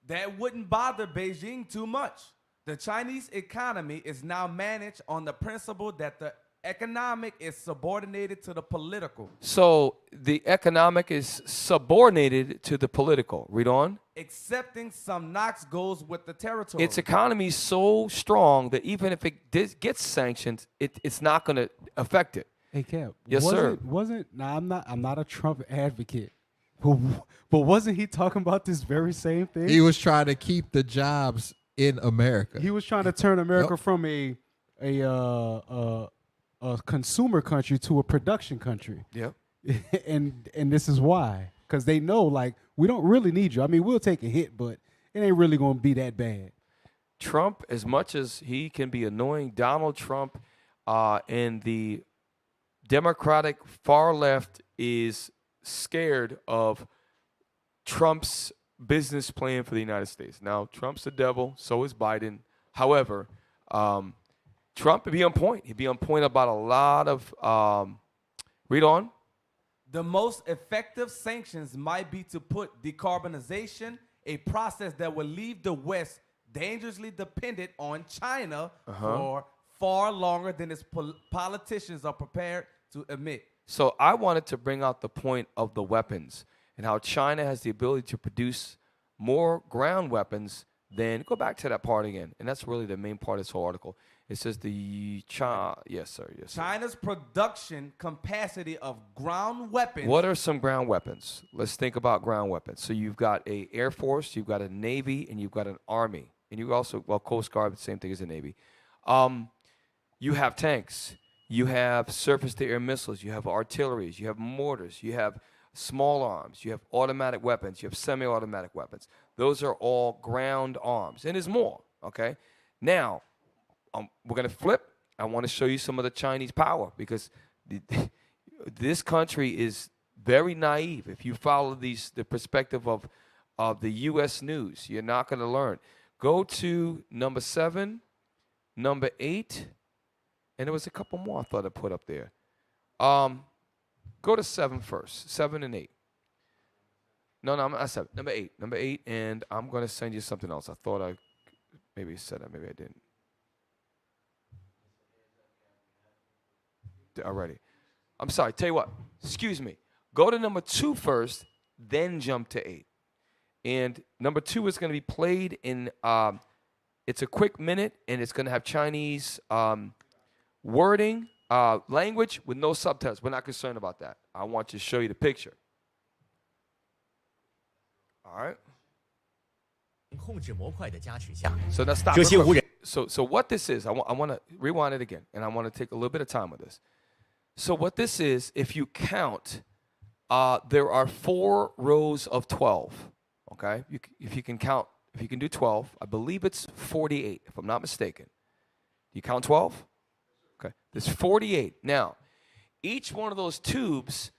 That wouldn't bother Beijing too much. The Chinese economy is now managed on the principle that the economic is subordinated to the political. So the economic is subordinated to the political. Read on. Accepting some knocks goes with the territory. Its economy is so strong that even if it gets sanctioned, it's not going to affect it. Hey, Cap. Yes, sir. Now I'm not a Trump advocate, but wasn't he talking about this very same thing? He was trying to keep the jobs in America. He was trying to turn America from a consumer country to a production country. Yep. and this is why, because they know, like, we don't really need you. I mean, we'll take a hit, but it ain't really going to be that bad. Trump, as much as he can be annoying, Donald Trump and the Democratic far left is scared of Trump's business plan for the United States. Now, Trump's the devil, so is Biden. However, Trump would be on point. He'd be on point about a lot of, read on. The most effective sanctions might be to put decarbonization, a process that will leave the West dangerously dependent on China for far longer than its politicians are prepared to admit. So I wanted to bring out the point of the weapons and how China has the ability to produce more ground weapons than, go back to that part again, and that's really the main part of this whole article. It says yes, sir. China's production capacity of ground weapons. What are some ground weapons? Let's think about ground weapons. So you've got a Air Force, you've got a Navy, and you've got an Army. And you also, well, Coast Guard, the same thing as the Navy. You have tanks. You have surface-to-air missiles. You have artilleries. You have mortars. You have small arms. You have automatic weapons. You have semi-automatic weapons. Those are all ground arms. And there's more, okay? Now, we're going to flip. I want to show you some of the Chinese power because this country is very naive. If you follow the perspective of the U.S. news, you're not going to learn. Go to number 7, number 8, and there was a couple more I thought I put up there. Go to 7 first, 7 and 8. No, I'm not 7. Number 8, and I'm going to send you something else. I thought I maybe said that, maybe I didn't. Already. I'm sorry, tell you what, excuse me. Go to number 2 first, then jump to 8. And number 2 is going to be played in, it's a quick minute, and it's going to have Chinese wording, language with no subtitles. We're not concerned about that. I want to show you the picture. All right. So now stop. So what this is, I want to rewind it again, and I want to take a little bit of time with this. So what this is, if you count, there are 4 rows of 12. Okay, if you can count, if you can do 12, I believe it's 48, if I'm not mistaken. Do you count 12? Okay, there's 48. Now, each one of those tubes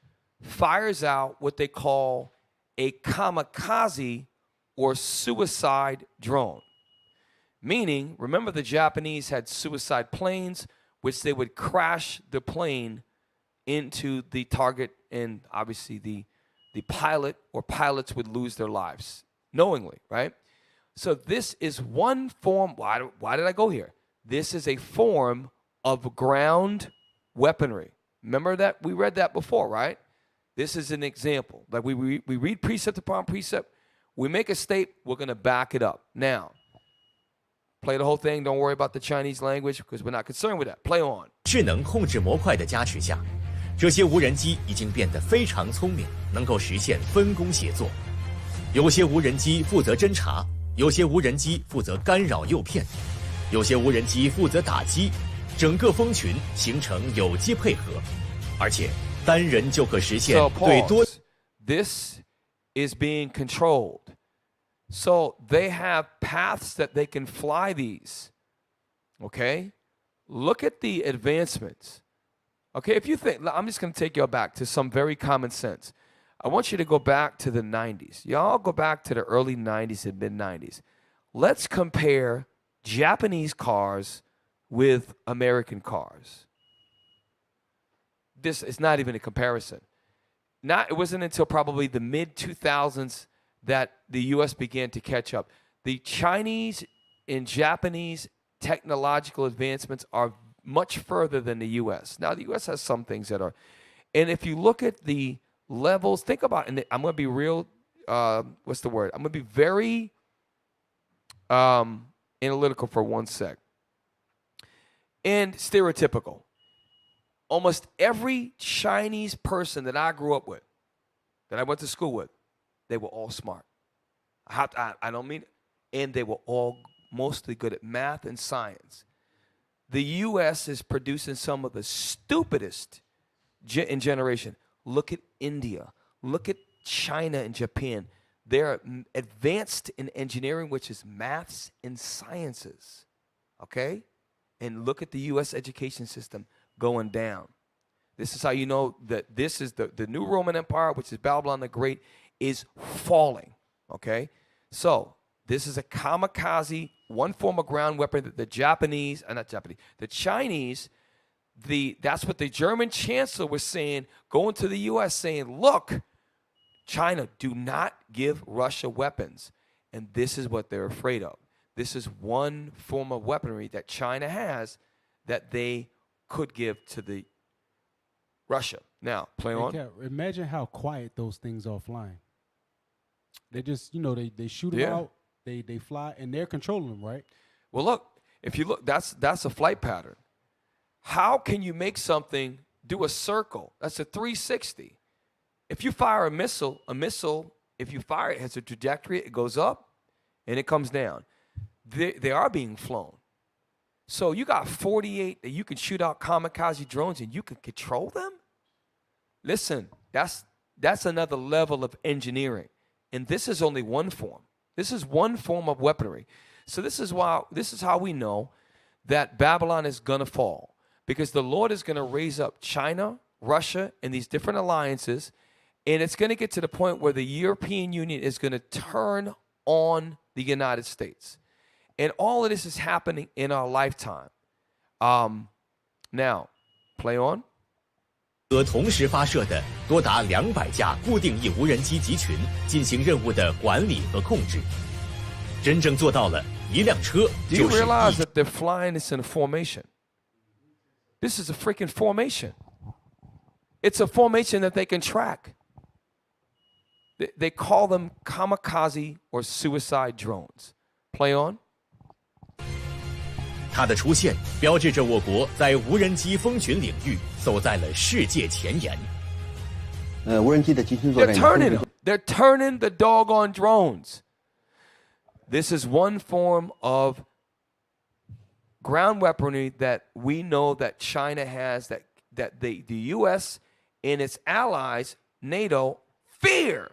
fires out what they call a kamikaze or suicide drone. Meaning, remember the Japanese had suicide planes, which they would crash the plane into the target, and obviously the pilot or pilots would lose their lives knowingly, right? So this is one form. Why did I go here? This is a form of ground weaponry. Remember that? We read that before, right? This is an example. Like we read precept upon precept. We make a statement. We're going to back it up. Now, play the whole thing. Don't worry about the Chinese language because we're not concerned with that. Play on. 智能控制模块的加持下，这些无人机已经变得非常聪明，能够实现分工协作。有些无人机负责侦察，有些无人机负责干扰诱骗，有些无人机负责打击，整个蜂群形成有机配合，而且单人就可实现对多。This is being controlled. So they have paths that they can fly these. Okay? Look at the advancements. Okay, if you think, I'm just going to take you back to some very common sense. I want you to go back to the 90s. Y'all go back to the early 90s and mid-90s. Let's compare Japanese cars with American cars. This is not even a comparison. It wasn't until probably the mid-2000s that the U.S. began to catch up. The Chinese and Japanese technological advancements are much further than the U.S. Now, the U.S. has some things that are, and if you look at the levels, think about, and I'm going to be real, what's the word? I'm going to be very analytical for one sec. And stereotypical. Almost every Chinese person that I grew up with, that I went to school with, they were all smart. I don't mean, and they were all mostly good at math and science. The U.S. is producing some of the stupidest in generation. Look at India. Look at China and Japan. They're advanced in engineering, which is maths and sciences. Okay? And look at the U.S. education system going down. This is how you know that this is the new Roman Empire, which is Babylon the Great, is falling. Okay? So, this is a kamikaze, one form of ground weapon that the Chinese, that's what the German chancellor was saying, going to the U.S. saying, look, China, do not give Russia weapons. And this is what they're afraid of. This is one form of weaponry that China has that they could give to the Russia. Now, play on. Imagine how quiet those things are flying. They just, they shoot them out, they fly, and they're controlling them, right? Well, look, if you look, that's a flight pattern. How can you make something do a circle? That's a 360. If you fire a missile, if you fire it, has a trajectory, it goes up, and it comes down. They are being flown. So you got 48 that you can shoot out kamikaze drones, and you can control them? Listen, that's another level of engineering. And this is only one form. This is one form of weaponry. So this is how we know that Babylon is going to fall, because the Lord is going to raise up China, Russia, and these different alliances, and it's going to get to the point where the European Union is going to turn on the United States. And all of this is happening in our lifetime. Now, play on. 和同时发射的多达200架固定翼无人机集群进行任务的管理和控制，真正做到了一辆车 Do you 就是 realize that they're flying this in a formation? This is a freaking formation. It's a formation that they can track. They call them kamikaze or suicide drones. Play on. 它的出现标志着我国在无人机蜂群领域走在了世界前沿。无人机的集群作战 They're turning the doggone drones. This is one form of ground weaponry that we know that China has, that the U.S. and its allies, NATO, fear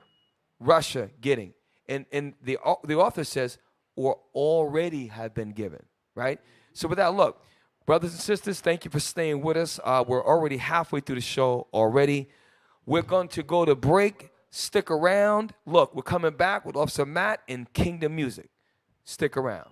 Russia getting. And the author says, or already have been given, right? So with that, look, brothers and sisters, thank you for staying with us. We're already halfway through the show already. We're going to go to break. Stick around. Look, we're coming back with Officer Matt and Kingdom Music. Stick around.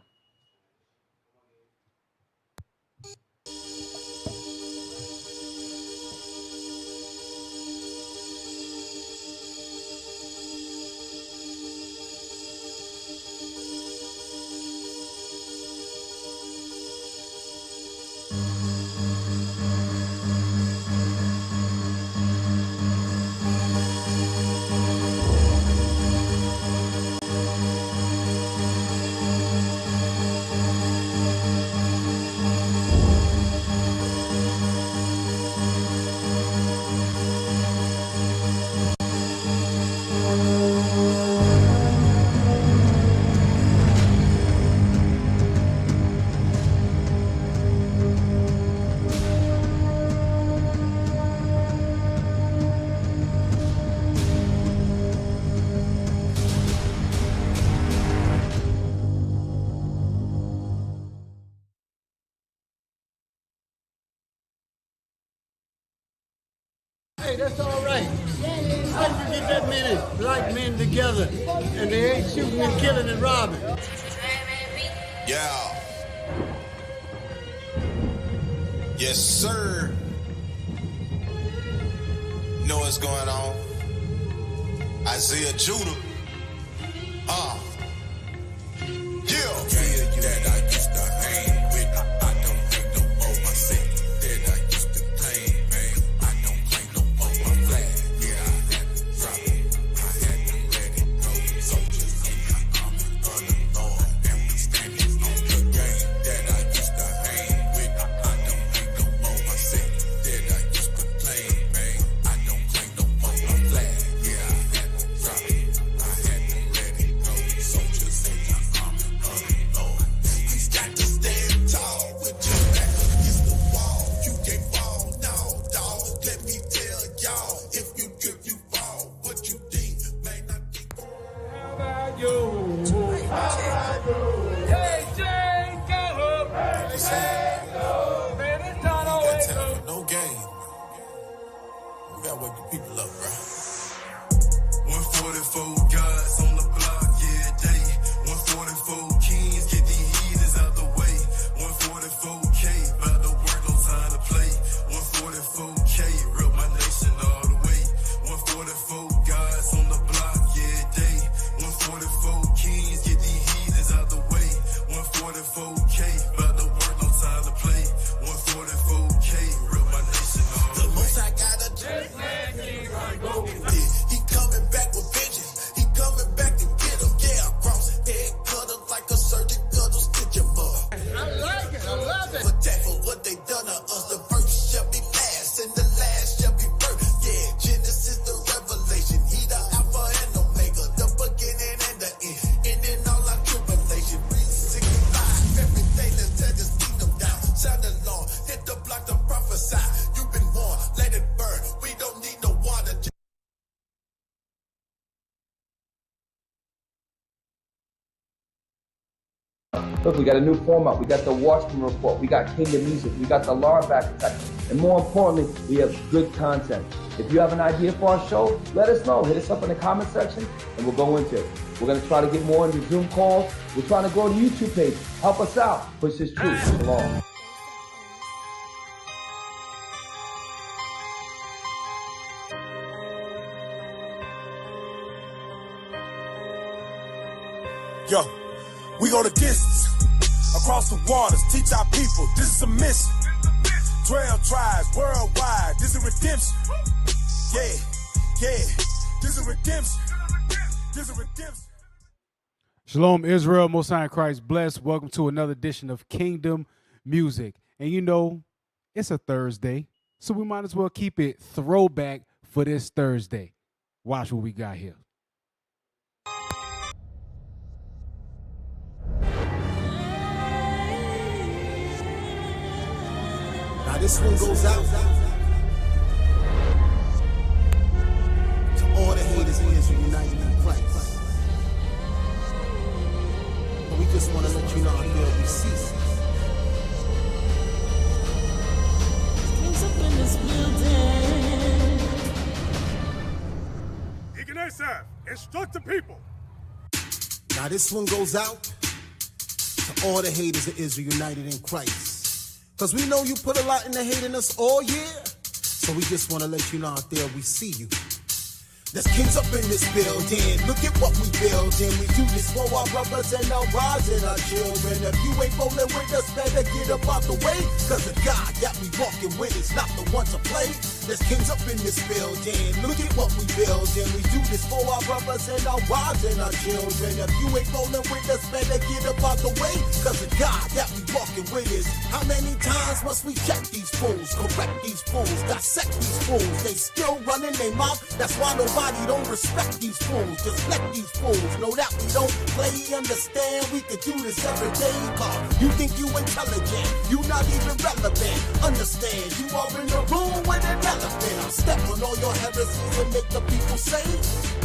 Hey, that's all right. How did you get that many black men together and they ain't shooting and killing and robbing? Yeah. Yes, sir. Know what's going on? Isaiah Judah. Yeah. That I used to hang with. I don't hang no more myself. That I used to claim, man. I don't claim no more my flag. Yeah, I had to drop it. I had to let it go. Soldiers in the army of the Lord, and we standing on the game. That I used to hang with. I don't hang no more myself. That I used to claim, man. I don't claim no more my flag. Yeah, I had to drop it. I had to let it go. Look, we got a new format. We got the Watchman Report. We got Kingdom Music. We got the Alarm Back Attack. And more importantly, we have good content. If you have an idea for our show, let us know. Hit us up in the comment section, and we'll go into it. We're going to try to get more into Zoom calls. We're trying to grow the YouTube page. Help us out. Push this truth along. Yo, we go the distance, across the waters, teach our people, this is a mission. 12 tribes, worldwide, this is redemption. Yeah, this is redemption. This is redemption. Shalom, Israel, Most High in Christ bless. Welcome to another edition of Kingdom Music. And you know, it's a Thursday, so we might as well keep it throwback for this Thursday. Watch what we got here. Now this one goes out to all the haters in Israel united in Christ. But we just want to let you know how good we see. Kings up in this building. Deacon Asaph, instruct the people. Now this one goes out to all the haters of Israel united in Christ. Cause we know you put a lot into hating us all year. So we just want to let you know out there we see you. There's kings up in this building. Look at what we building. We do this for our brothers and our wives and our children. If you ain't rolling with us, better get up out the way. Cause the God that we walking with is not the one to play. There's kings up in this building. Look at what we building. We do this for our brothers and our wives and our children. If you ain't rolling with us, better get up out the way. Cause the God that we walking with is. How many times must we check these fools, correct these fools, dissect these fools? They still running their mouth. That's why nobody don't respect these fools. Just let these fools know that we don't play. Understand we could do this every day. You think you intelligent, you not even relevant. Understand you are in the room with an elephant. I'll step on all your heresies and make the people say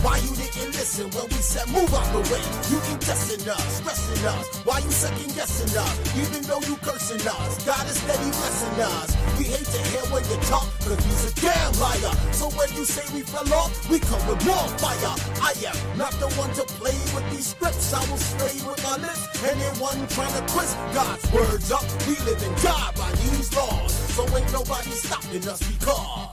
why you didn't listen when we said move out the way. You keep testing us, stressing us. Why you second guessing us, even though you cursing us? God is steady blessing us. We hate to hear when you talk, cause you's a damn liar. So when you say we fell off, we come with more fire. I am not the one to play with these scripts. I will slay with my lips. Anyone trying to twist God's words up, we live and die by these laws. So ain't nobody stopping us because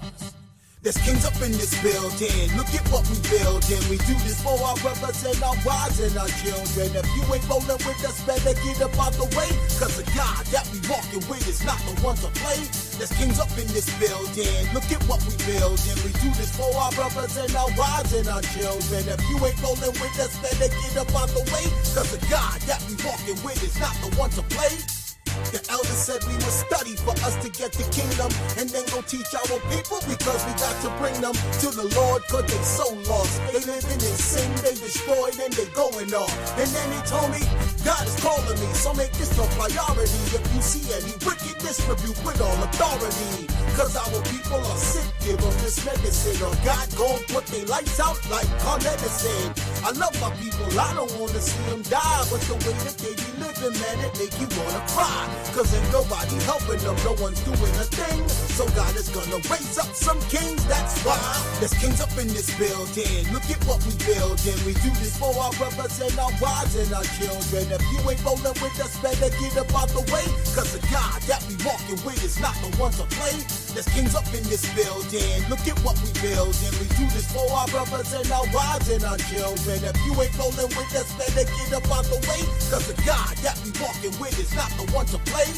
there's kings up in this building. Look at what we building. We do this for our brothers and our wives and our children. If you ain't rolling with us, better get up out the way. Cause the God that we walking with is not the one to play. There's kings up in this building. Look at what we building. We do this for our brothers and our wives and our children. If you ain't rolling with us, better get up out the way. Cause the God that we walking with is not the one to play. The elder said we must study for us to get the kingdom, and then go teach our people because we got to bring them to the Lord cause they so lost. They living in sin, they destroyed, and they going off. And then he told me, God is calling me, so make this a priority. If you see any wickedness, rebuke with all authority. Cause our people are sick, give them this medicine, or God gon' put their lights out like car medicine. I love my people, I don't wanna see them die, but the way that they be living, man, it make you wanna cry. Cause ain't nobody helping them, no one's doing a thing. So God is gonna raise up some kings, that's why. There's kings up in this building. Look at what we building. We do this for our brothers and our wives and our children. If you ain't rolling with us, better get up out the way. Cause the God that we walking with is not the one to play. There's kings up in this building. Look at what we building. We do this for our brothers and our wives and our children. If you ain't rolling with us, better get up out the way. Cause the God that we walking with is not the one to play.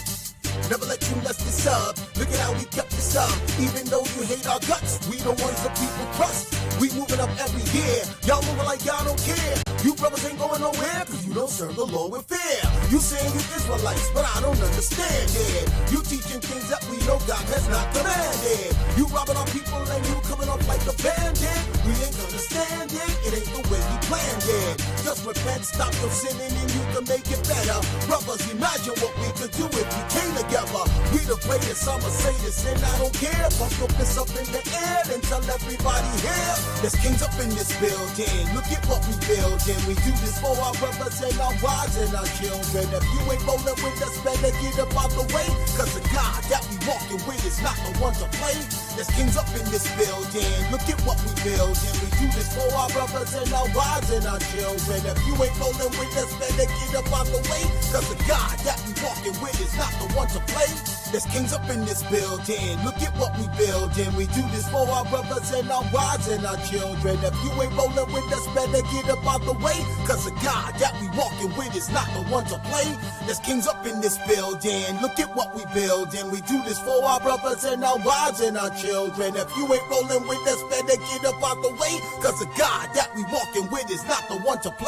Never let you mess this up. Look at how we kept this up. Even though you hate our guts, we the ones that people trust. We moving up every year. Y'all moving like y'all don't care. You brothers ain't going nowhere cause you don't serve the Lord with fear. You saying you Israelites, but I don't understand it. You teaching things that we know God has not commanded. You robbing our people and you coming off like a bandit. We ain't gonna stand it. It ain't the way we planned it. Your Just repent, stop your sinning, and you can make it better. Brothers, imagine what we could do if we came together. We the greatest, I'ma say this, and I don't care. Pump your fists up in the air and tell everybody here. There's kings up in this building. Look at what we building. We do this for our brothers and our wives and our children. If you ain't rolling with us, better get up out the way. Cause the God that we walking with is not the one to play. There's kings up in this building. Look at what we building. We do this for our brothers and our wives and our children. If you ain't rolling with us, better get up out the way. Cause the God that we walking with is not the one to play. There's kings up in this building. Look at what we building. We do this for our brothers and our wives and our children. If you ain't rolling with us, better get up out the way. Cause the God that we walking with is not the one to play. There's kings up in this building. Look at what we building. We do this for our brothers and our wives and our children. If you ain't rolling with us, better get up out the way. Cause the God that we walking with is not the one to play.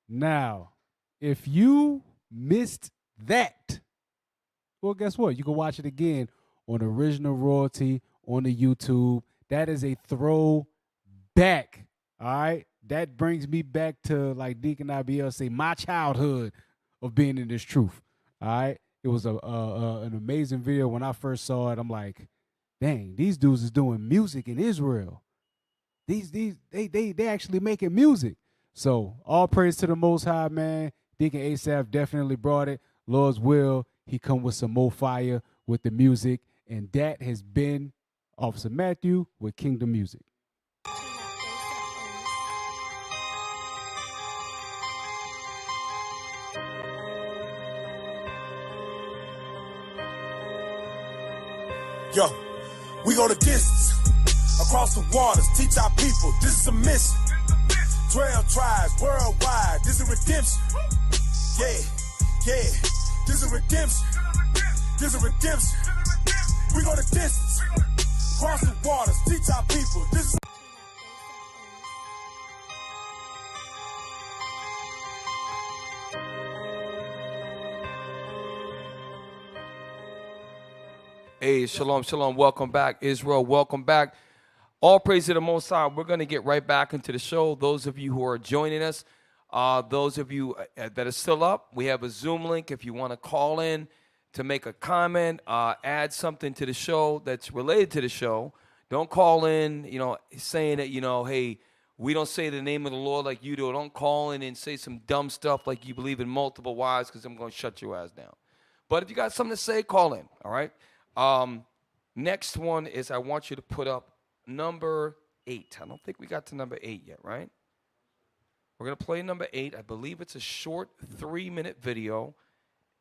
Now, if you missed that, well, guess what? You can watch it again on Original Royalty on the YouTube. That is a throwback. All right. That brings me back to, like Deacon IBL say, my childhood of being in this truth. All right. It was an amazing video. When I first saw it, I'm like, dang, these dudes is doing music in Israel. They actually making music. So all praise to the Most High, man. Deacon Asaph definitely brought it. Lord's will, he come with some more fire with the music. And that has been Officer Matthew with Kingdom Music. Yo, we go the distance, across the waters, teach our people, this is a mission. 12 tribes worldwide, this is redemption. Yeah, this is redemption. This is redemption. We go the distance, across the waters, teach our people, this is. Hey, shalom, shalom. Welcome back, Israel. Welcome back. All praise to the Most High. We're going to get right back into the show. Those of you who are joining us, those of you that are still up, we have a Zoom link. If you want to call in to make a comment, add something to the show that's related to the show. Don't call in, saying that, hey, we don't say the name of the Lord like you do. Don't call in and say some dumb stuff like you believe in multiple wives, because I'm going to shut your ass down. But if you got something to say, call in, all right? Next one is I want you to put up number 8. I don't think we got to number 8 yet, right? We're going to play number 8. I believe it's a short 3-minute video.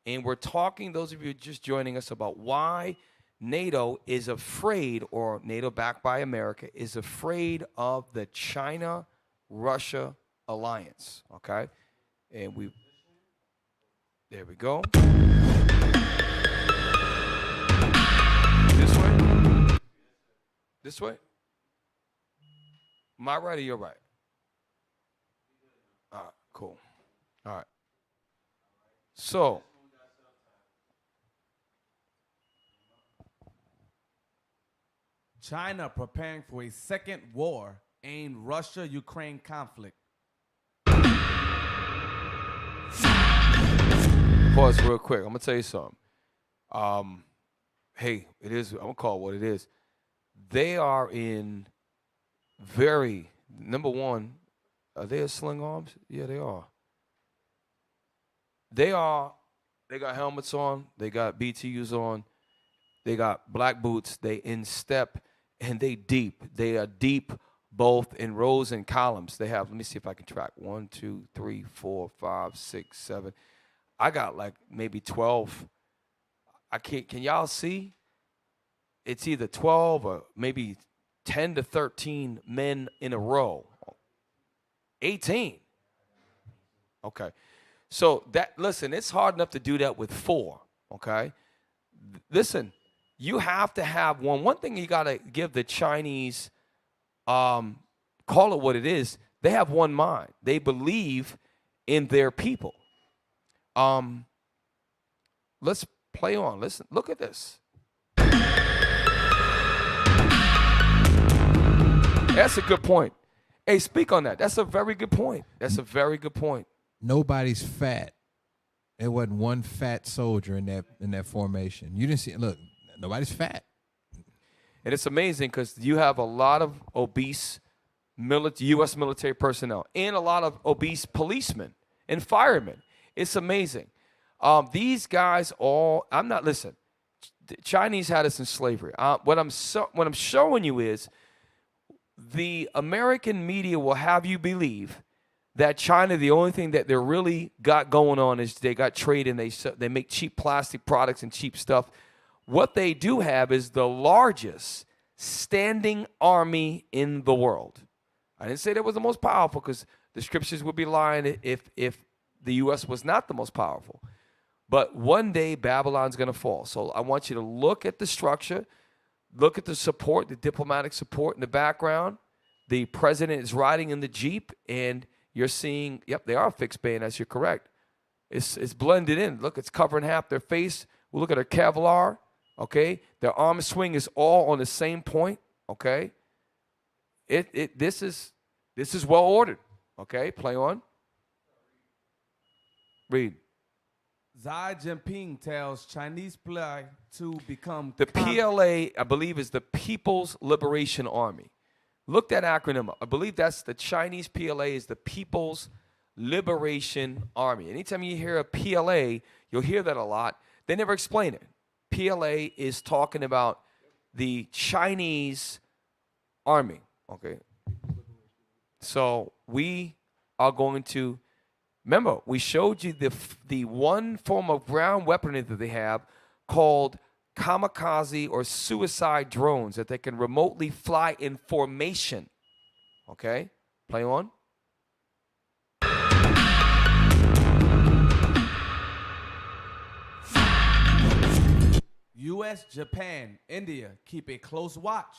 And we're talking, those of you just joining us, about why NATO is afraid, or NATO backed by America, is afraid of the China-Russia alliance, okay? And there we go. This way? This way? My right or your right? All right, cool. All right. So, China preparing for a second war aimed Russia-Ukraine conflict. Pause real quick. I'm going to tell you something. Hey, it is, I'm going to call it what it is. They are in number one, are they a sling arms? Yeah, they are. They got helmets on. They got BTUs on. They got black boots. They in step, and they deep. They are deep both in rows and columns. They have, let me see if I can track. 1, 2, 3, 4, 5, 6, 7. I got like maybe 12. Can y'all see? It's either 12 or maybe 10 to 13 men in a row. 18. Okay. So listen, it's hard enough to do that with 4, okay? Listen, you have to have one. One thing you got to give the Chinese, call it what it is, they have one mind. They believe in their people. Let's play on. Listen, look at this. That's a good point. Hey, speak on that. That's a very good point. That's a very good point. Nobody's fat. There wasn't one fat soldier in that formation. You didn't see. Look, nobody's fat. And it's amazing because you have a lot of obese U.S. military personnel and a lot of obese policemen and firemen. It's amazing. These guys all. Listen. The Chinese had us in slavery. What I'm showing you is the American media will have you believe that China, the only thing that they really got going on is they got trade and they make cheap plastic products and cheap stuff. What they do have is the largest standing army in the world. I didn't say that was the most powerful because the scriptures would be lying if the U.S. was not the most powerful. But one day Babylon's going to fall. So I want you to look at the structure, look at the support, the diplomatic support in the background. The president is riding in the Jeep, and you're seeing, yep, they are fixed bayonets. You're correct. It's blended in. Look, it's covering half their face. We'll look at their Kevlar, okay? Their arm swing is all on the same point, okay? This is well ordered, okay? Play on. Read. Xi Jinping tells Chinese plight to become the PLA, I believe, is the People's Liberation Army. Look that acronym up. I believe that's the Chinese PLA is the People's Liberation Army. Anytime you hear a PLA, you'll hear that a lot. They never explain it. PLA is talking about the Chinese army. Okay. So we are going to. Remember, we showed you the one form of ground weaponry that they have called kamikaze or suicide drones that they can remotely fly in formation. Okay? Play on. U.S., Japan, India keep a close watch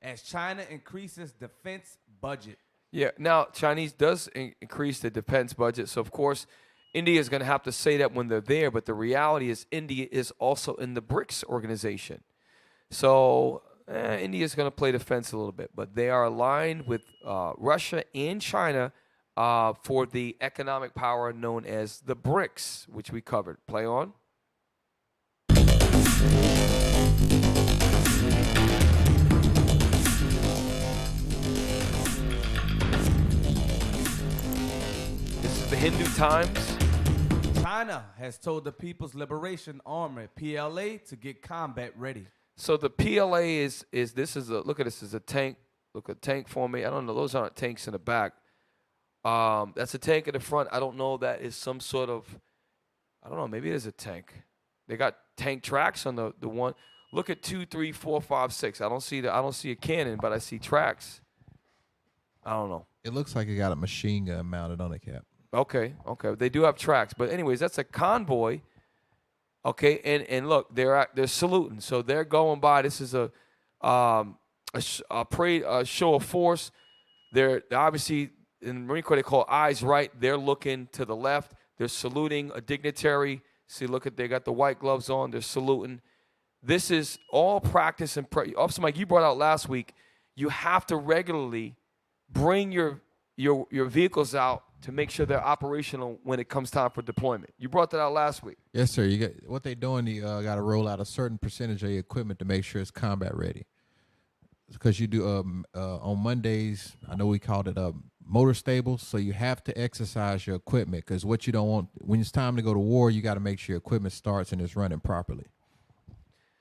as China increases defense budget. Yeah, now Chinese does increase the defense budget. So, of course, India is going to have to say that when they're there. But the reality is India is also in the BRICS organization. So, India is going to play defense a little bit. But they are aligned with Russia and China for the economic power known as the BRICS, which we covered. Play on. The Hindu Times. China has told the People's Liberation Army, PLA, to get combat ready. So the PLA is this is a, look at this, is a tank. Look at tank for me. I don't know, those aren't tanks in the back. That's a tank in the front. I don't know, that is some sort of, I don't know, maybe it is a tank. They got tank tracks on the one. Look at 2, 3, 4, 5, 6. I don't see a cannon, but I see tracks. I don't know. It looks like it got a machine gun mounted on it, Cap. Okay. They do have tracks, but anyways, that's a convoy. Okay, and look, they're saluting, so they're going by. This is a show of force. They're obviously in the Marine Corps they call eyes right. They're looking to the left. They're saluting a dignitary. See, look at, they got the white gloves on. They're saluting. This is all practice and Officer Mike, you brought out last week. You have to regularly bring your vehicles out to make sure they're operational when it comes time for deployment. You brought that out last week. Yes, sir. You got what they're doing. You got to roll out a certain percentage of your equipment to make sure it's combat ready. Because you do on Mondays, I know we called it motor stables. So you have to exercise your equipment, because what you don't want when it's time to go to war, you got to make sure your equipment starts and is running properly.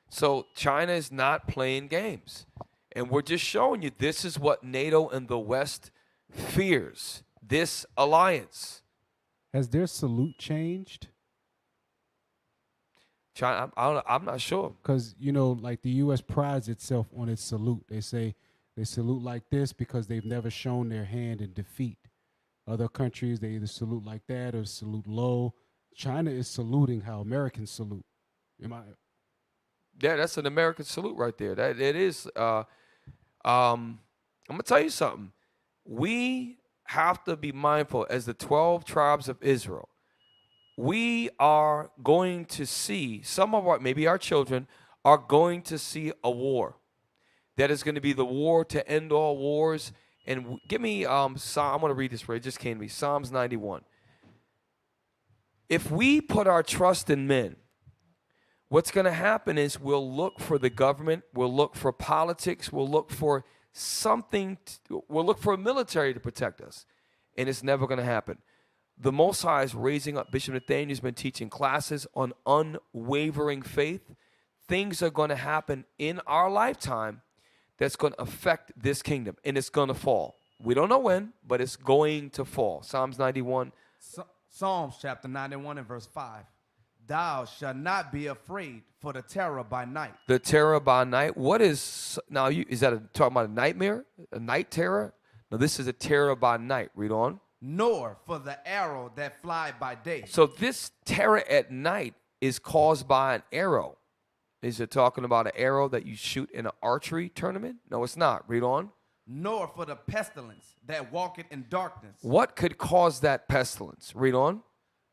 So China is not playing games, and we're just showing you this is what NATO and the West fears. This alliance. Has their salute changed? China, I'm not sure. Because, like the U.S. prides itself on its salute. They say they salute like this because they've never shown their hand in defeat. Other countries, they either salute like that or salute low. China is saluting how Americans salute. Yeah, that's an American salute right there. That it is. I'm going to tell you something. We have to be mindful as the 12 tribes of Israel. We are going to see, some of maybe our children are going to see a war. That is going to be the war to end all wars. And give me Psalm. I'm going to read this. Right, it just came to me. Psalms 91. If we put our trust in men, what's going to happen is we'll look for the government, we'll look for politics, we'll look for something, we'll look for a military to protect us, and it's never going to happen. The Most High is raising up. Bishop Nathaniel's been teaching classes on unwavering faith. Things are going to happen in our lifetime that's going to affect this kingdom, and it's going to fall. We don't know when, but it's going to fall. Psalms 91. Psalms chapter 91 and verse 5. Thou shalt not be afraid for the terror by night. The terror by night. What is, now, is that talking about a nightmare? A night terror? No, this is a terror by night. Read on. Nor for the arrow that fly by day. So this terror at night is caused by an arrow. Is it talking about an arrow that you shoot in an archery tournament? No, it's not. Read on. Nor for the pestilence that walketh in darkness. What could cause that pestilence? Read on.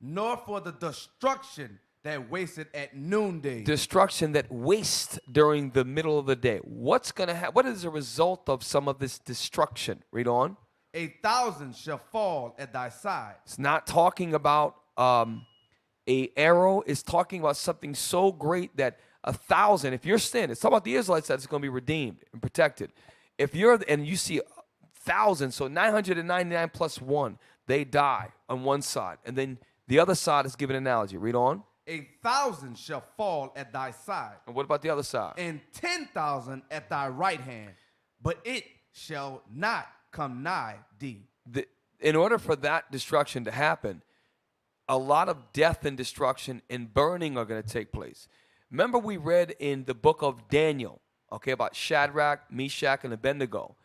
Nor for the destruction that wasteth at noonday. Destruction that wastes during the middle of the day. What's going to happen? What is the result of some of this destruction? Read on. 1,000 shall fall at thy side. It's not talking about a arrow. It's talking about something so great that 1,000, if you're standing, it's talking about the Israelites that's going to be redeemed and protected. If you're, and you see 1,000, so 999 plus 1, they die on one side. And then the other side is given an analogy. Read on. 1,000 shall fall at thy side. And what about the other side? And 10,000 at thy right hand, but it shall not come nigh thee. In order for that destruction to happen, a lot of death and destruction and burning are going to take place. Remember we read in the book of Daniel, okay, about Shadrach, Meshach, and Abednego.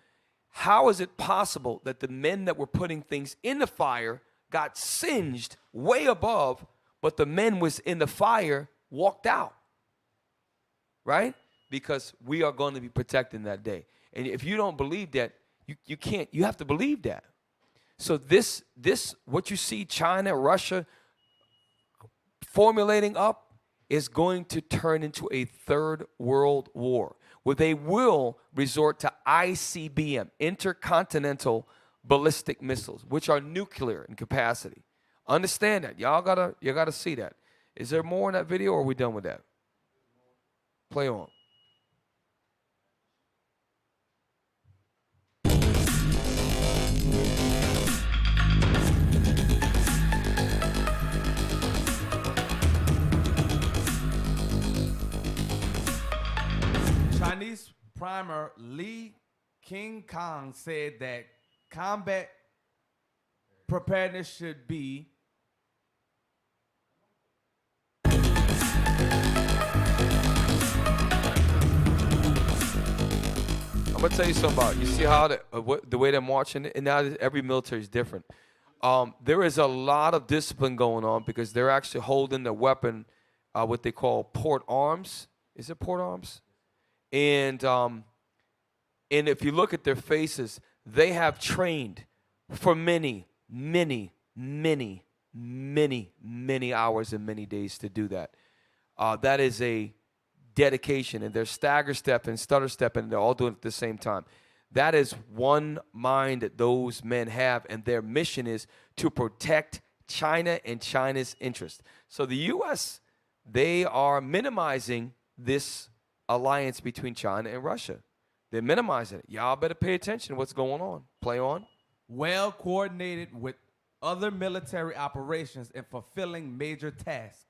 How is it possible that the men that were putting things in the fire got singed way above, but the men was in the fire walked out? Right? Because we are going to be protected that day. And if you don't believe that, you can't. You have to believe that. So this what you see China, Russia formulating up is going to turn into a third world war where they will resort to ICBM, intercontinental ballistic missiles, which are nuclear in capacity. Understand that. You gotta see that. Is there more in that video or are we done with that? Play on. Chinese primer Li King Kong said that combat preparedness should be I'm gonna tell you something about it. You see how the way they're marching, and now every military is different. There is a lot of discipline going on because they're actually holding the weapon, what they call port arms. Is it port arms? And if you look at their faces, they have trained for many, many, many, many, many hours and many days to do that. That is a dedication, and they're stagger step and stutter step, and they're all doing it at the same time. That is one mind that those men have, and their mission is to protect China and China's interest. So the U.S., they are minimizing this alliance between China and Russia. They're minimizing it. Y'all better pay attention to what's going on. Play on. Well coordinated with other military operations and fulfilling major tasks.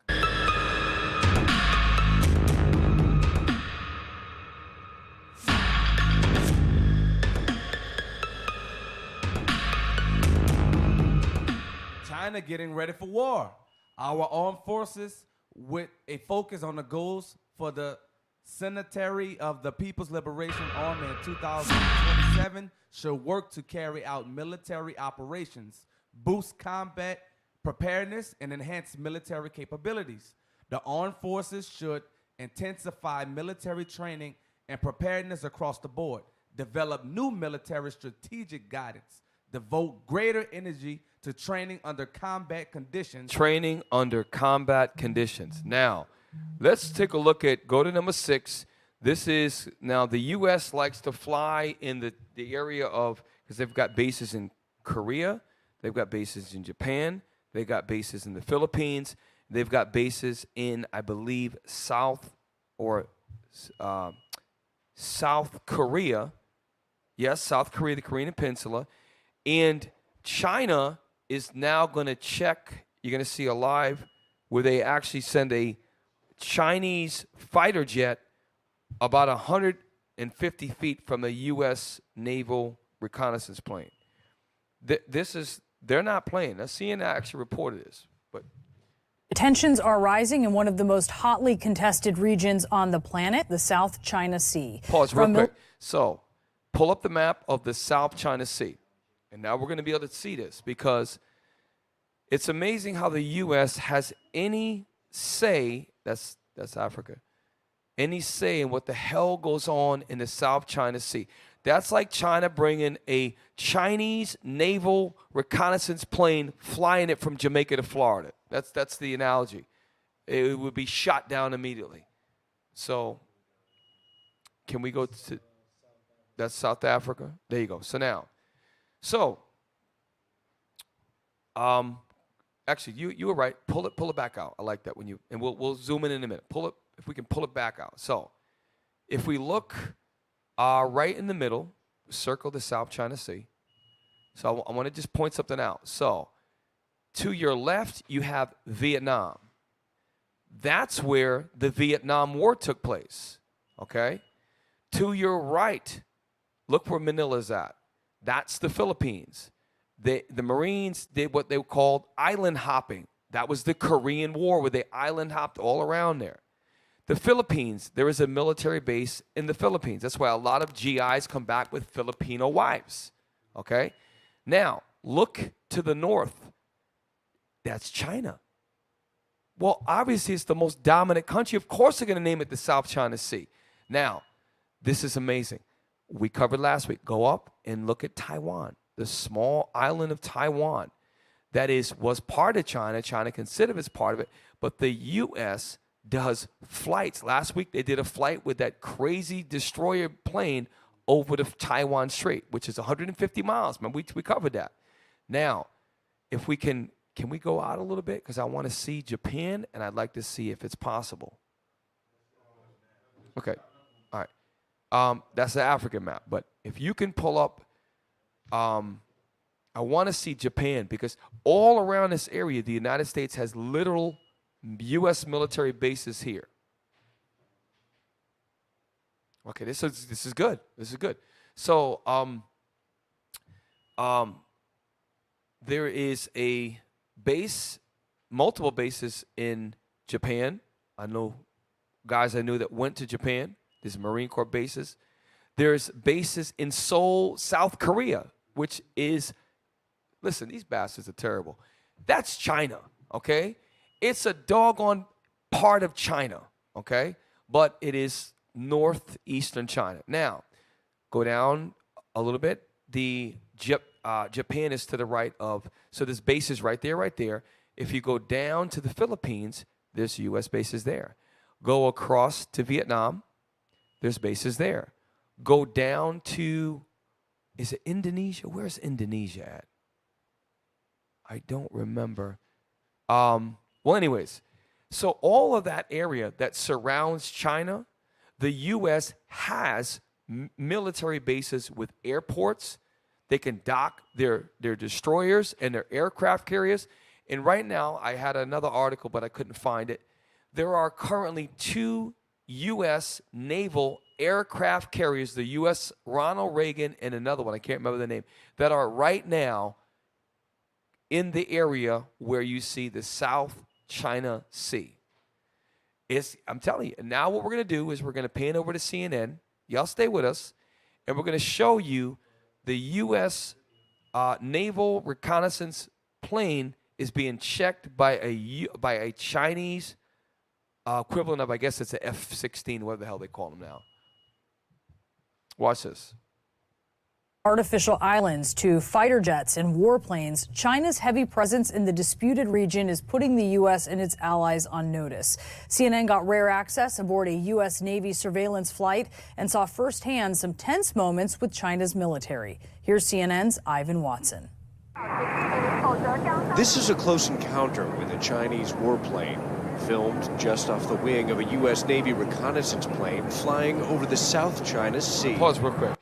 China getting ready for war. Our armed forces, with a focus on the goals for the Centenary of the People's Liberation Army in 2027, should work to carry out military operations, boost combat preparedness, and enhance military capabilities. The armed forces should intensify military training and preparedness across the board, develop new military strategic guidance, devote greater energy to training under combat conditions. Training under combat conditions. Now, let's take a look at, go to number 6. This is, now the U.S. likes to fly in the area of because they've got bases in Korea, they've got bases in Japan, they've got bases in the Philippines, they've got bases in, I believe, South Korea. Yes, South Korea, the Korean Peninsula. And China is now going to check, you're going to see a live where they actually send a Chinese fighter jet about 150 feet from a U.S. naval reconnaissance plane. They're not playing. Now, CNN actually reported this, but Tensions are rising in one of the most hotly contested regions on the planet, the South China Sea. Pause real quick. So, pull up the map of the South China Sea. And now we're going to be able to see this because it's amazing how the U.S. has any say, that's Africa, any say in what the hell goes on in the South China Sea. That's like China bringing a Chinese naval reconnaissance plane, flying it from Jamaica to Florida. That's the analogy. It would be shot down immediately. So, can we go to, that's South Africa? There you go. Actually, you were right. Pull it back out. I like that when you, and we'll zoom in a minute. Pull it, if we can pull it back out. So, if we look right in the middle, circle the South China Sea. So I want to just point something out. So, to your left, you have Vietnam. That's where the Vietnam War took place. Okay? To your right, look where Manila's at. That's the Philippines. The Marines did what they called island hopping. That was the Korean War where they island hopped all around there. The Philippines, there is a military base in the Philippines. That's why a lot of GIs come back with Filipino wives. Okay? Now, look to the north. That's China. Well, obviously, it's the most dominant country. Of course, they're going to name it the South China Sea. Now, this is amazing. We covered last week. Go up and look at Taiwan, the small island of Taiwan that was part of China. China considered it as part of it, but the U.S. does flights. Last week, they did a flight with that crazy destroyer plane over the Taiwan Strait, which is 150 miles. Man, we covered that. Now, if we can we go out a little bit? Because I want to see Japan, and I'd like to see if it's possible. Okay. All right. That's the African map. But if you can pull up, I want to see Japan, because all around this area, the United States has literal U.S. military bases here. Okay, this is good. This is good. So, there is a base, multiple bases in Japan. I know guys I knew that went to Japan. There's Marine Corps bases. There's bases in Seoul, South Korea, which is, listen, these bastards are terrible. That's China, okay? It's a doggone part of China, okay? But it is northeastern China. Now, go down a little bit. Japan is to the right of, so there's bases right there. If you go down to the Philippines, there's U.S. bases there. Go across to Vietnam, there's bases there. Go down to, is it Indonesia? Where's Indonesia at? I don't remember. Well, anyways, so all of that area that surrounds China, the U.S. has military bases with airports. They can dock their destroyers and their aircraft carriers. And right now, I had another article, but I couldn't find it. There are currently 2 U.S. naval aircraft carriers, the U.S. Ronald Reagan and another one, I can't remember the name, that are right now in the area where you see the South China Sea. I'm telling you, now what we're going to do is we're going to pan over to CNN. Y'all stay with us. And we're going to show you the U.S. naval reconnaissance plane is being checked by a Chinese equivalent of, I guess it's a F-16, whatever the hell they call them now. Watch this. Artificial islands to fighter jets and warplanes, China's heavy presence in the disputed region is putting the U.S. and its allies on notice. CNN got rare access aboard a U.S. Navy surveillance flight and saw firsthand some tense moments with China's military. Here's CNN's Ivan Watson. This is a close encounter with a Chinese warplane, filmed just off the wing of a U.S. Navy reconnaissance plane flying over the South China Sea. Pause real quick.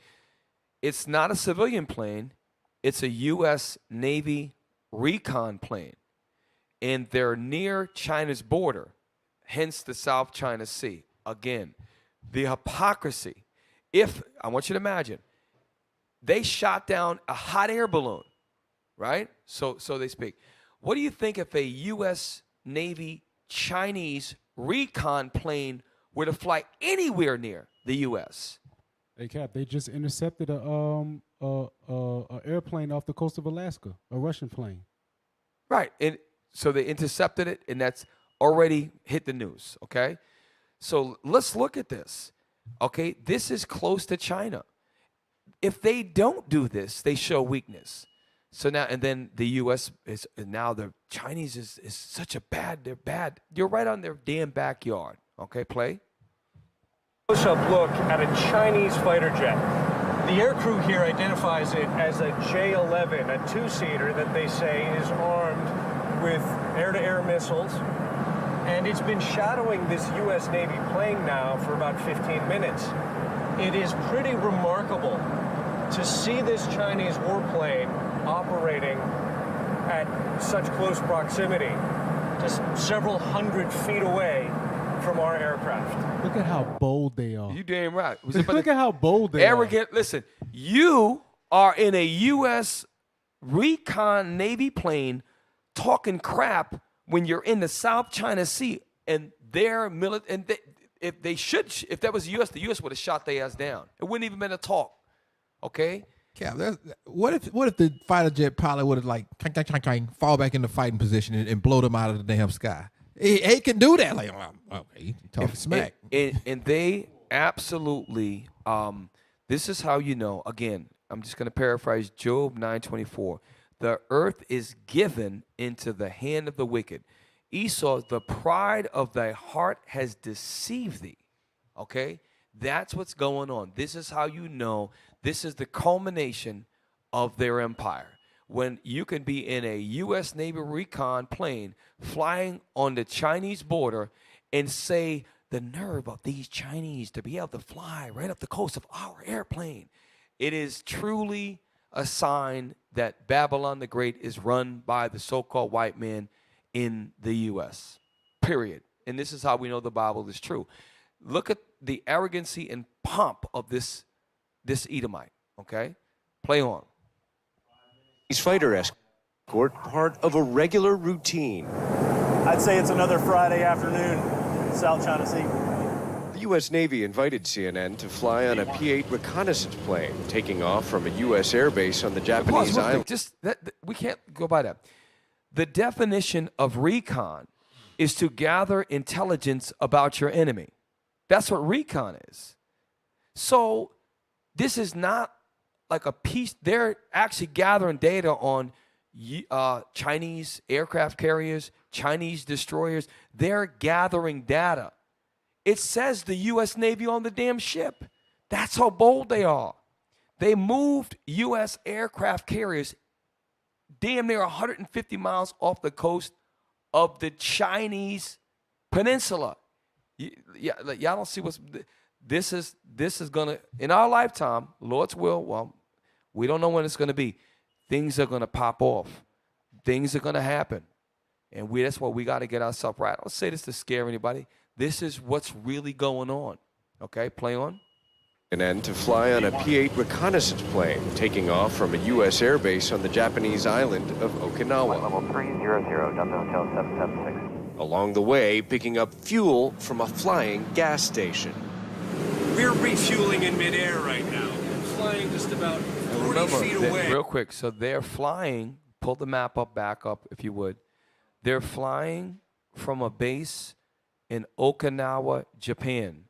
It's not a civilian plane. It's a U.S. Navy recon plane. And they're near China's border, hence the South China Sea. Again, the hypocrisy. I want you to imagine, they shot down a hot air balloon, right? So they speak. What do you think if a U.S. Navy Chinese recon plane were to fly anywhere near the U.S.? Hey, Cap, they just intercepted a airplane off the coast of Alaska, a Russian plane. Right, and so they intercepted it, and that's already hit the news, okay? So let's look at this, okay? This is close to China. If they don't do this, they show weakness. So now, and then the U.S. is, now the Chinese is such a bad, they're bad. You're right on their damn backyard, okay? Play. Close-up look at a Chinese fighter jet. The aircrew here identifies it as a J-11, a two-seater that they say is armed with air-to-air missiles. And it's been shadowing this U.S. Navy plane now for about 15 minutes. It is pretty remarkable to see this Chinese warplane operating at such close proximity, just several hundred feet away from our aircraft. Look at how bold they are. You damn right. Look at how bold they are. Arrogant. Listen, you are in a U.S. recon Navy plane talking crap when you're in the South China Sea, and their military. And if that was the U.S. would have shot their ass down. It wouldn't even been a talk. Okay. Cap, what if the fighter jet pilot would have fall back into fighting position and blow them out of the damn sky? He can do that. Like, he talking smack. And they absolutely, this is how you know, again, I'm just going to paraphrase Job 9:24. The earth is given into the hand of the wicked. Esau, the pride of thy heart has deceived thee. Okay? That's what's going on. This is how you know this is the culmination of their empire. When you can be in a U.S. Navy recon plane flying on the Chinese border and say the nerve of these Chinese to be able to fly right up the coast of our airplane. It is truly a sign that Babylon the Great is run by the so-called white man in the U.S., period. And this is how we know the Bible is true. Look at the arrogancy and pomp of this Edomite, okay? Play on. Fighter escort, part of a regular routine. I'd say it's another Friday afternoon, South China Sea. The U.S. Navy invited CNN to fly on a P-8 reconnaissance plane, taking off from a U.S. airbase on the Japanese island. We can't go by that. The definition of recon is to gather intelligence about your enemy. That's what recon is. So this is not like a piece. They're actually gathering data on Chinese aircraft carriers, Chinese destroyers. They're gathering data. It says the U.S. Navy on the damn ship. That's how bold they are. They moved U.S. aircraft carriers damn near 150 miles off the coast of the Chinese peninsula. Y'all don't see what's. This is gonna, in our lifetime, Lord's will. Well, we don't know when it's gonna be. Things are gonna pop off. Things are gonna happen, and that's why we got to get ourselves right. I don't say this to scare anybody. This is what's really going on. Okay, play on. And then to fly on a P-8 reconnaissance plane, taking off from a U.S. airbase on the Japanese island of Okinawa. Level 300, Delta Hotel 776. Along the way, picking up fuel from a flying gas station. We're refueling in midair right now, flying just about 40 feet away. Real quick, so they're flying, pull the map up, back up if you would. They're flying from a base in Okinawa, Japan.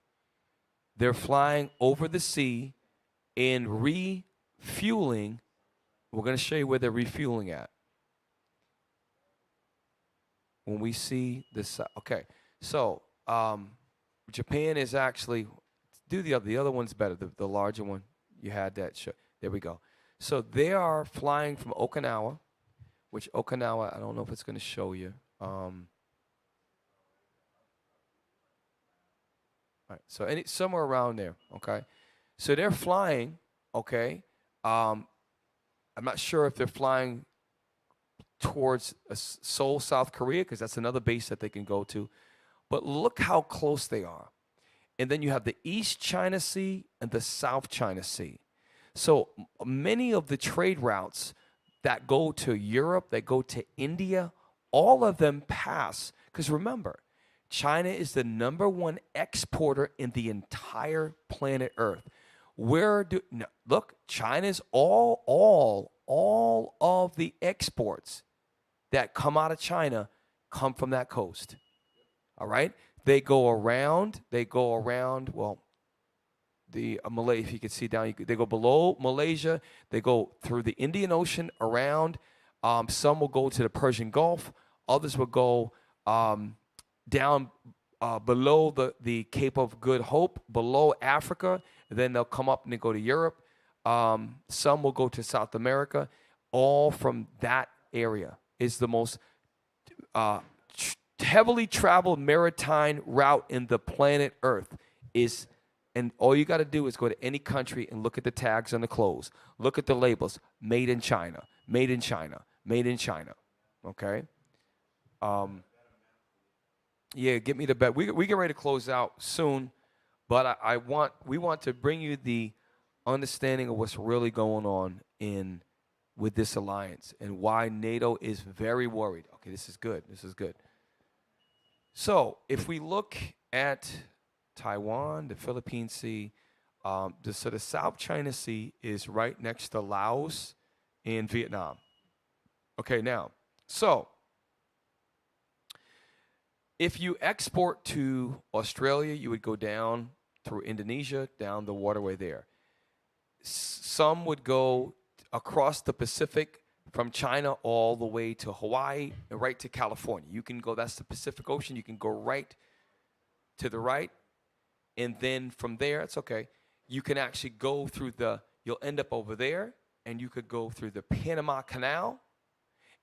They're flying over the sea and fueling. We're going to show you where they're refueling at. When we see this, okay. So Japan is actually, do the other one's better, the larger one. You had that show. There we go. So they are flying from Okinawa, which Okinawa, I don't know if it's going to show you. All right, so somewhere around there, okay? So they're flying, okay? I'm not sure if they're flying towards Seoul, South Korea, because that's another base that they can go to. But look how close they are. And then you have the East China Sea and the South China Sea. So many of the trade routes that go to Europe, that go to India, all of them pass. Because remember, China is the #1 exporter in the entire planet Earth. Look, China's all of the exports that come out of China come from that coast. All right? They go around, well, the Malay, if you can see down, they go below Malaysia, they go through the Indian Ocean around. Some will go to the Persian Gulf, others will go down below the Cape of Good Hope, below Africa, and then they'll come up and they go to Europe. Some will go to South America. All from that area is the most heavily traveled maritime route in the planet Earth. And all you got to do is go to any country and look at the tags on the clothes. Look at the labels. Made in China. Made in China. Made in China. Okay? Yeah, get me the bet. We get ready to close out soon, but we want to bring you the understanding of what's really going on with this alliance and why NATO is very worried. Okay, this is good. This is good. So if we look at Taiwan, the Philippine Sea, the South China Sea is right next to Laos and Vietnam. Okay, now, so if you export to Australia, you would go down through Indonesia, down the waterway there. Some would go across the Pacific from China all the way to Hawaii and right to California. You can go, that's the Pacific Ocean. You can go right to the right. And then from there, it's okay. You can actually go through you'll end up over there, and you could go through the Panama Canal,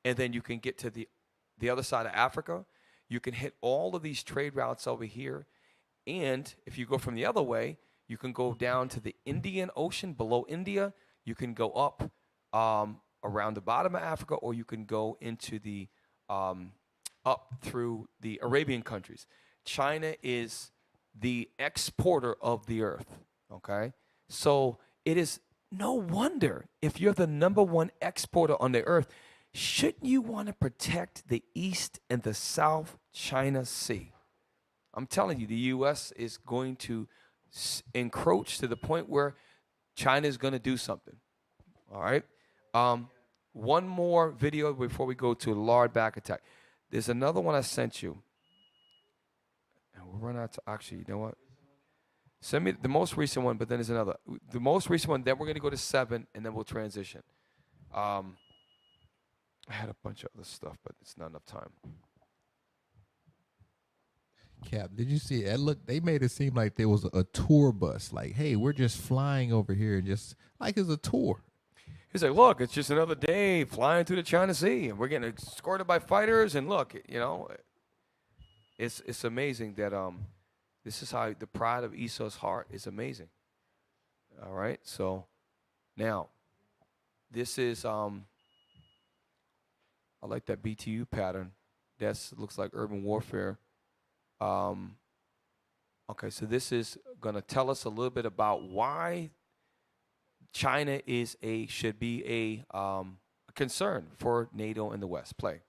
and then you can get to the other side of Africa. You can hit all of these trade routes over here. And if you go from the other way, you can go down to the Indian Ocean below India. You can go up around the bottom of Africa, or you can go into up through the Arabian countries. China is the exporter of the earth, okay? So it is no wonder if you're the #1 exporter on the earth, shouldn't you want to protect the East and the South China Sea? I'm telling you, the U.S. is going to encroach to the point where China is going to do something, all right? One more video before we go to a large back attack. There's another one I sent you. And we'll run out to, actually, you know what? Send me the most recent one, but then there's another. The most recent one, then we're going to go to 7, and then we'll transition. I had a bunch of other stuff, but it's not enough time. Cap, did you see it? Look, they made it seem like there was a tour bus. Like, hey, we're just flying over here, just like it's a tour. He's like, look, it's just another day flying through the China Sea, and we're getting escorted by fighters. And look, you know, it's amazing that this is how the pride of Esau's heart is amazing. All right, so now this is I like that BTU pattern. That looks like urban warfare. Okay, so this is going to tell us a little bit about why China should be a concern for NATO and the West. Play.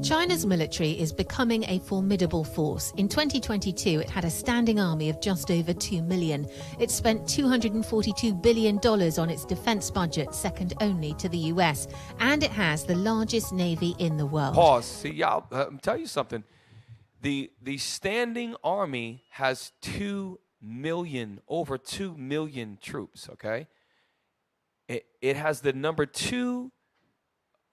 China's military is becoming a formidable force. In 2022, it had a standing army of just over 2 million. It spent $242 billion on its defense budget, second only to the US. And it has the largest navy in the world. Pause. See, y'all, tell you something. The standing army has 2 million, over 2 million troops, okay? It has the number 2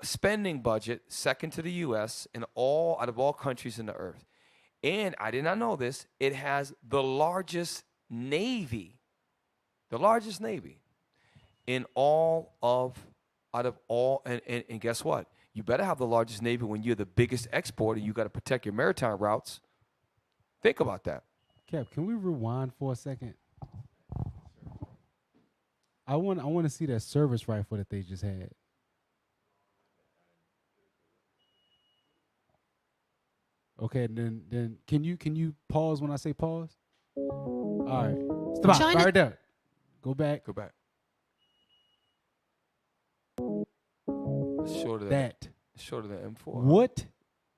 spending budget, second to the U.S. out of all countries in the earth. And I did not know this, it has the largest navy in all of, out of all, and guess what? You better have the largest navy when you're the biggest exporter. You got to protect your maritime routes. Think about that. Cap, can we rewind for a second? I want to see that service rifle that they just had. Okay, then can you pause when I say pause? All right, stop. China- Right there. Go back. Go back. Shorter than That. Shorter than M4. What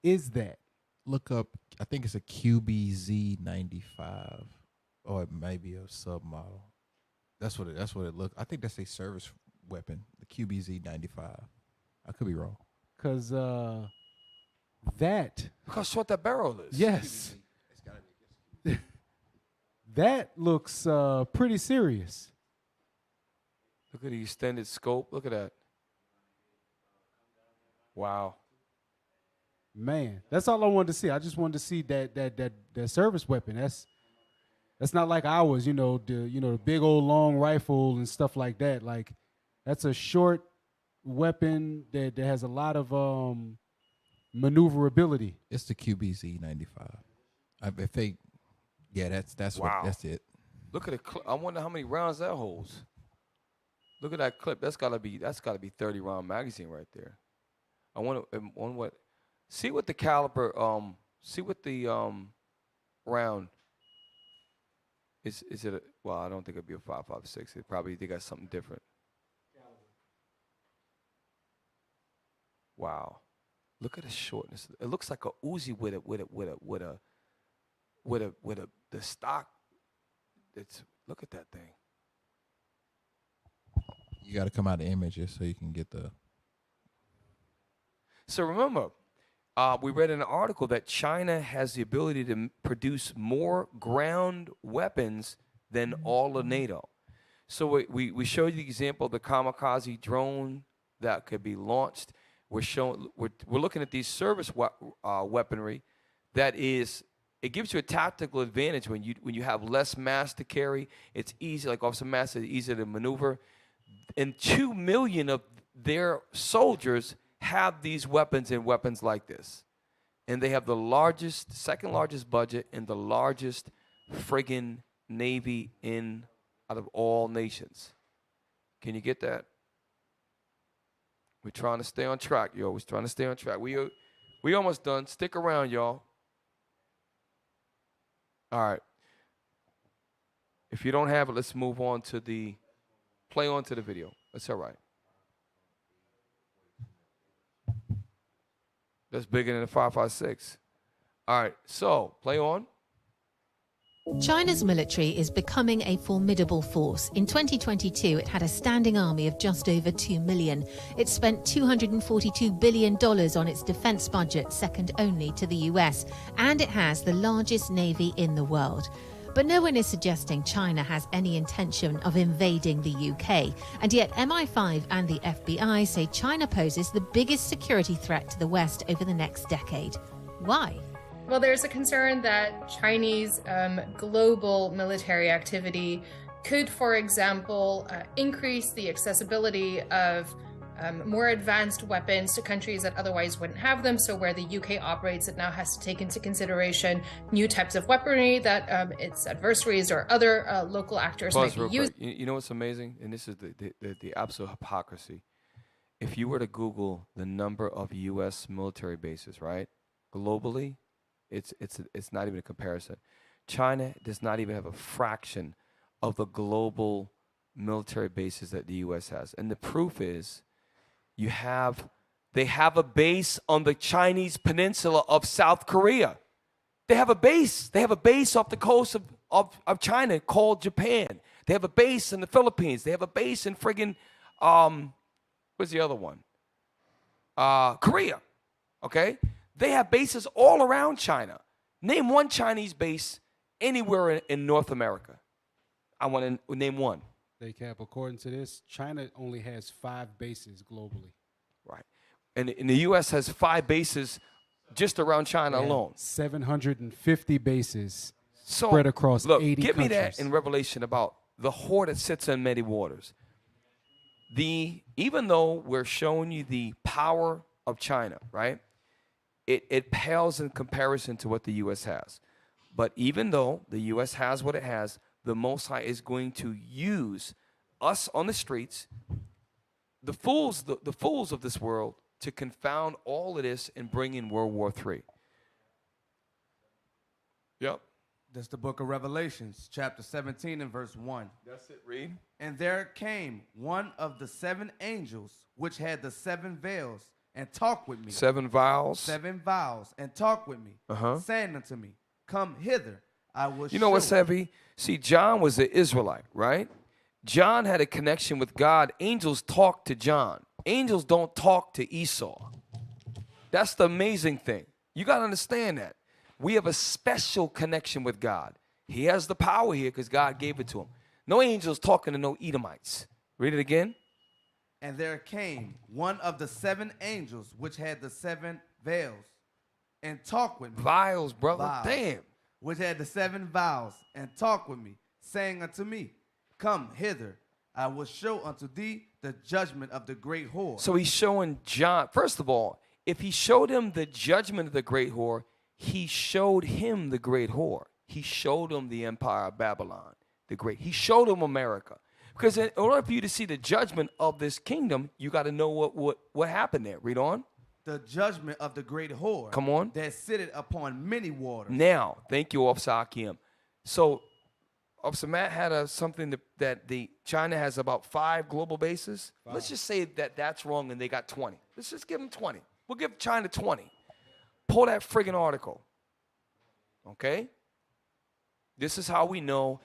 is that? Look up. I think it's a QBZ-95, or it may be a submodel. That's what it looks. I think that's a service weapon, the QBZ-95. I could be wrong. Cause that. Look how short that barrel is. Yes. That looks pretty serious. Look at the extended scope. Look at that. Wow. Man, that's all I wanted to see. I just wanted to see that service weapon. That's not like ours, the big old long rifle and stuff like that. Like that's a short weapon that has a lot of maneuverability. It's the QBZ-95. That's Wow. that's it. Look at the clip. I wonder how many rounds that holds. Look at that clip. That's gotta be 30-round magazine right there. I wonder what. See what the caliber. See what the round. Is it? Well, I don't think it'd be a 5.56. They got something different. Wow, look at the shortness. It looks like a Uzi with the stock. Look at that thing. You got to come out of images so you can get the. So remember, we read in an article that China has the ability to produce more ground weapons than all of NATO. So we showed you the example of the kamikaze drone that could be launched. We're looking at these service weaponry that is. It gives you a tactical advantage when you have less mass to carry. It's easy, like Officer Mass said, easier to maneuver. And 2 million of their soldiers have these weapons and weapons like this. And they have the second largest budget and the largest friggin' navy out of all nations. Can you get that? We're trying to stay on track, yo. We're trying to stay on track. We almost done. Stick around, y'all. All right. If you don't have it, let's move on to play on to the video. That's all right. That's bigger than a 5.56. All right, so play on. China's military is becoming a formidable force. In 2022, it had a standing army of just over 2 million. It spent $242 billion on its defense budget, second only to the US, and it has the largest navy in the world. But no one is suggesting China has any intention of invading the UK. And yet MI5 and the FBI say China poses the biggest security threat to the West over the next decade. Why? Well, there's a concern that Chinese global military activity could, for example, increase the accessibility of more advanced weapons to countries that otherwise wouldn't have them. So where the UK operates, it now has to take into consideration new types of weaponry that its adversaries or other local actors might be using. You know what's amazing? And this is the absolute hypocrisy. If you were to Google the number of U.S. military bases, right, globally, it's not even a comparison. China does not even have a fraction of the global military bases that the U.S. has. And the proof is they have a base on the Chinese peninsula of South Korea. They have a base. They have a base off the coast of China called Japan. They have a base in the Philippines. They have a base in friggin' what's the other one? Korea. Okay? They have bases all around China. Name one Chinese base anywhere in North America? I want to name one. They Cap, according to this, China only has 5 bases globally. Right. And the U.S. has 5 bases just around China They have alone. 750 bases So, spread across look, 80 give countries. me that in Revelation about the whore that sits on many waters. Even though we're showing you the power of China, right? It pales in comparison to what the U.S. has. But even though the U.S. has what it has, the Most High is going to use us on the streets, the fools of this world, to confound all of this and bring in World War III. Yep. That's the book of Revelations, chapter 17 and verse 1. That's it, read. And there came one of the 7 angels, which had the 7 veils, and talked with me. 7 vials. 7 vials, and talked with me, saying unto me, come hither, I will You know what's heavy? See, John was an Israelite, right? John had a connection with God. Angels talk to John. Angels don't talk to Esau. That's the amazing thing. You got to understand that. We have a special connection with God. He has the power here because God gave it to him. No angels talking to no Edomites. Read it again. And there came one of the 7 angels, which had the 7 veils, and talked with me. Vials, brother. Vials, Damn. which had the 7 vials, and talked with me, saying unto me, come hither, I will show unto thee the judgment of the great whore. So he's showing John. First of all, if he showed him the judgment of the great whore, he showed him the great whore. He showed him the empire of Babylon, the great. He showed him America. Because in order for you to see the judgment of this kingdom, you got to know what happened there. Read on. The judgment of the great whore. Come on. That sitteth upon many waters. Now, thank you, Officer Hakim. So, Officer Matt had something that China has about 5 global bases. 5. Let's just say that that's wrong and they got 20. Let's just give them 20. We'll give China 20. Pull that friggin' article. Okay? This is how we know.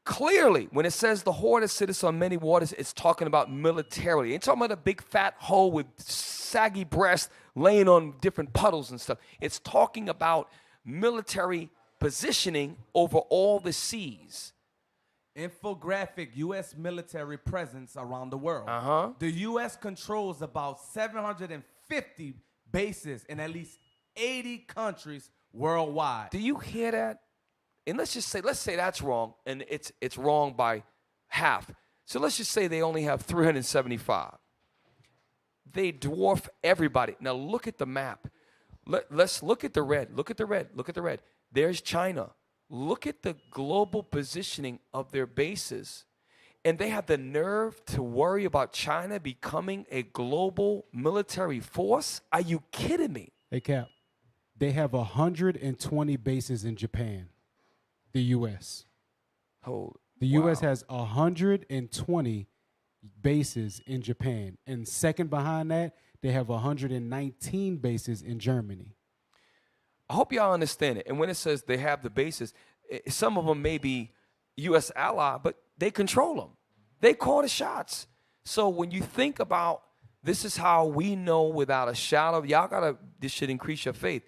Clearly, when it says the whore that sitteth on many waters, it's talking about militarily. It ain't talking about a big fat hoe with saggy breasts laying on different puddles and stuff. It's talking about military positioning over all the seas. Infographic U.S. military presence around the world. The U.S. controls about 750 bases in at least 80 countries worldwide. Do you hear that? And let's say that's wrong, and it's wrong by half. So let's just say they only have 375. They dwarf everybody. Now look at the map. Let's look at the red. Look at the red. Look at the red. There's China. Look at the global positioning of their bases. And they have the nerve to worry about China becoming a global military force? Are you kidding me? Hey, Cap, they have 120 bases in Japan, the U.S. The U.S. has 120 bases in Japan. And second behind that, they have 119 bases in Germany. I hope y'all understand it. And when it says they have the bases, some of them may be U.S. ally, but they control them. They call the shots. So when you think about this is how we know without a shadow, this should increase your faith.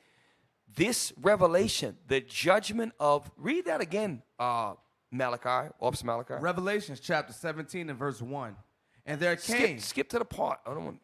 This revelation, the judgment of, read that again, Malachi, Officer Malachi. Revelations chapter 17 and verse 1. And there came. Skip to the part. I don't want.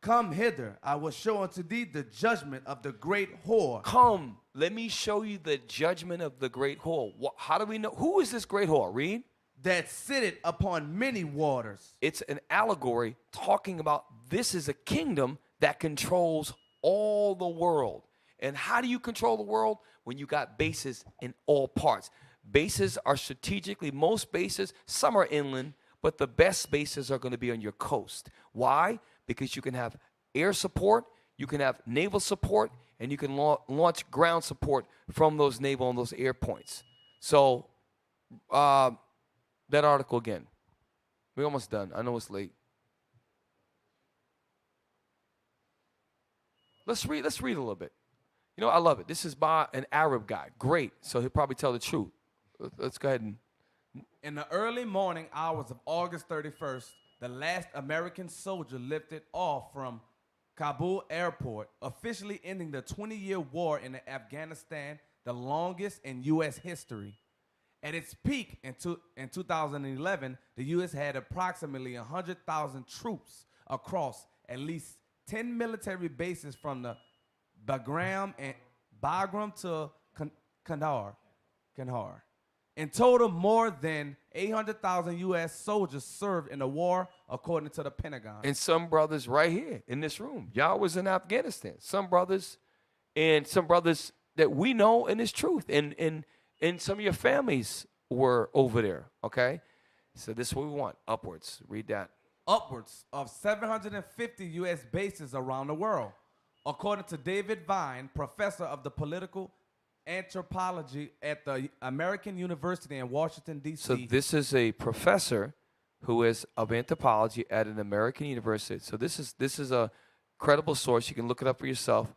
Come hither, I will show unto thee the judgment of the great whore. Come, let me show you the judgment of the great whore. How do we know? Who is this great whore? Read. That sitteth upon many waters. It's an allegory talking about this is a kingdom that controls all the world. And how do you control the world? When you got bases in all parts. Bases are strategically, most bases, some are inland, but the best bases are going to be on your coast. Why? Because you can have air support, you can have naval support, and you can launch ground support from those naval and those air points. So, that article again. We're almost done. I know it's late. Let's read a little bit. You know, I love it. This is by an Arab guy. Great. So he'll probably tell the truth. Let's go ahead and. In the early morning hours of August 31st, the last American soldier lifted off from Kabul airport, officially ending the 20-year war in Afghanistan, the longest in U.S. history. At its peak in 2011, the U.S. had approximately 100,000 troops across at least 10 military bases from the Bagram to Kandahar. In total, more than 800,000 U.S. soldiers served in the war, according to the Pentagon. And some brothers right here in this room, y'all was in Afghanistan. Some brothers that we know in this truth. And some of your families were over there, okay? So this is what we want, upwards. Read that. Upwards of 750 U.S. bases around the world, according to David Vine, professor of the political anthropology at the American University in Washington, D.C. So this is a professor who is of anthropology at an American university. So this is a credible source. You can look it up for yourself.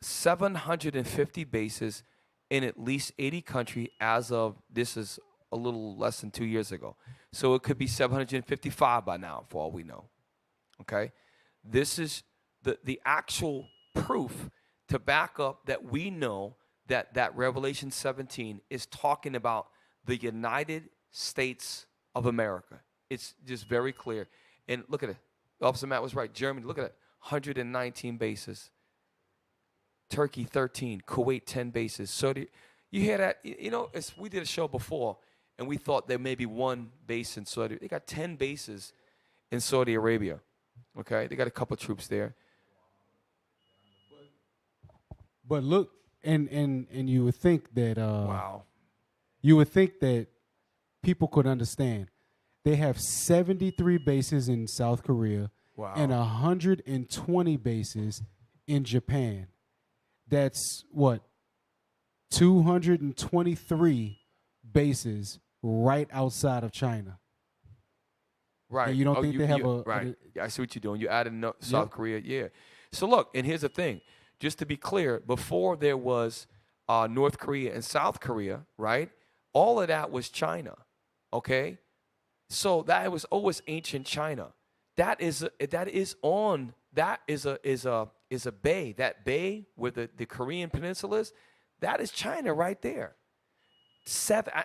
750 bases in at least 80 countries as of, this is a little less than 2 years ago. So it could be 755 by now, for all we know. Okay? This is the actual proof to back up that we know that Revelation 17 is talking about the United States of America. It's just very clear. And look at it. Officer Matt was right. Germany, look at it. 119 bases. Turkey, 13. Kuwait, 10 bases. So you hear that? You know, we did a show before, and we thought there may be one base in Saudi. They got 10 bases in Saudi Arabia. Okay? They got a couple troops there. But look, and you would think that wow. You would think that people could understand. They have 73 bases in South Korea and 120 bases in Japan. That's what? 223 bases right outside of China. Right. And you don't think they have right. I see what you're doing. You added South Korea. Yeah. So look, and here's the thing. Just to be clear, before there was North Korea and South Korea, right? All of that was China. Okay? So that was always ancient China. That is a bay. That bay where the Korean peninsula is, that is China right there.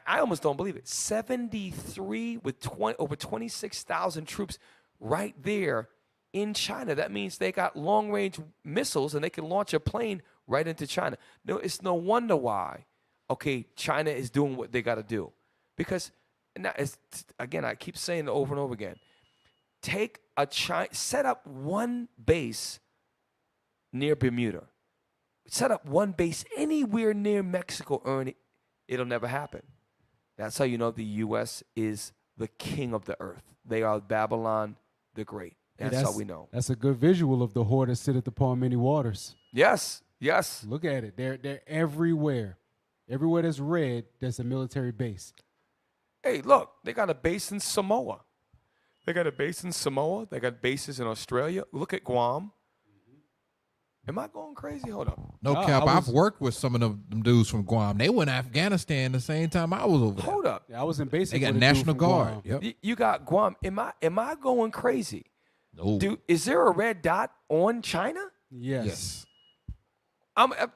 I almost don't believe it. 73 with over 26,000 troops right there in China. That means they got long-range missiles and they can launch a plane right into China. No, it's no wonder why, okay, China is doing what they got to do. Because, again, I keep saying it over and over again. Set up one base near Bermuda. Set up one base anywhere near Mexico, it'll never happen. That's how you know the U.S. is the king of the earth. They are Babylon the Great. That's how we know. That's a good visual of the whore that sitteth upon many waters. Yes, yes. Look at it. They're everywhere. Everywhere that's red, there's a military base. Hey, look, they got a base in Samoa. They got bases in Australia. Look at Guam. Am I going crazy? Hold up. No, Cap. I've worked with some of them dudes from Guam. They went to Afghanistan the same time I was over there. Hold up. Yeah, I was in basic. They got National Guard. Yep. You got Guam. Am I going crazy? No. Dude, is there a red dot on China? Yes.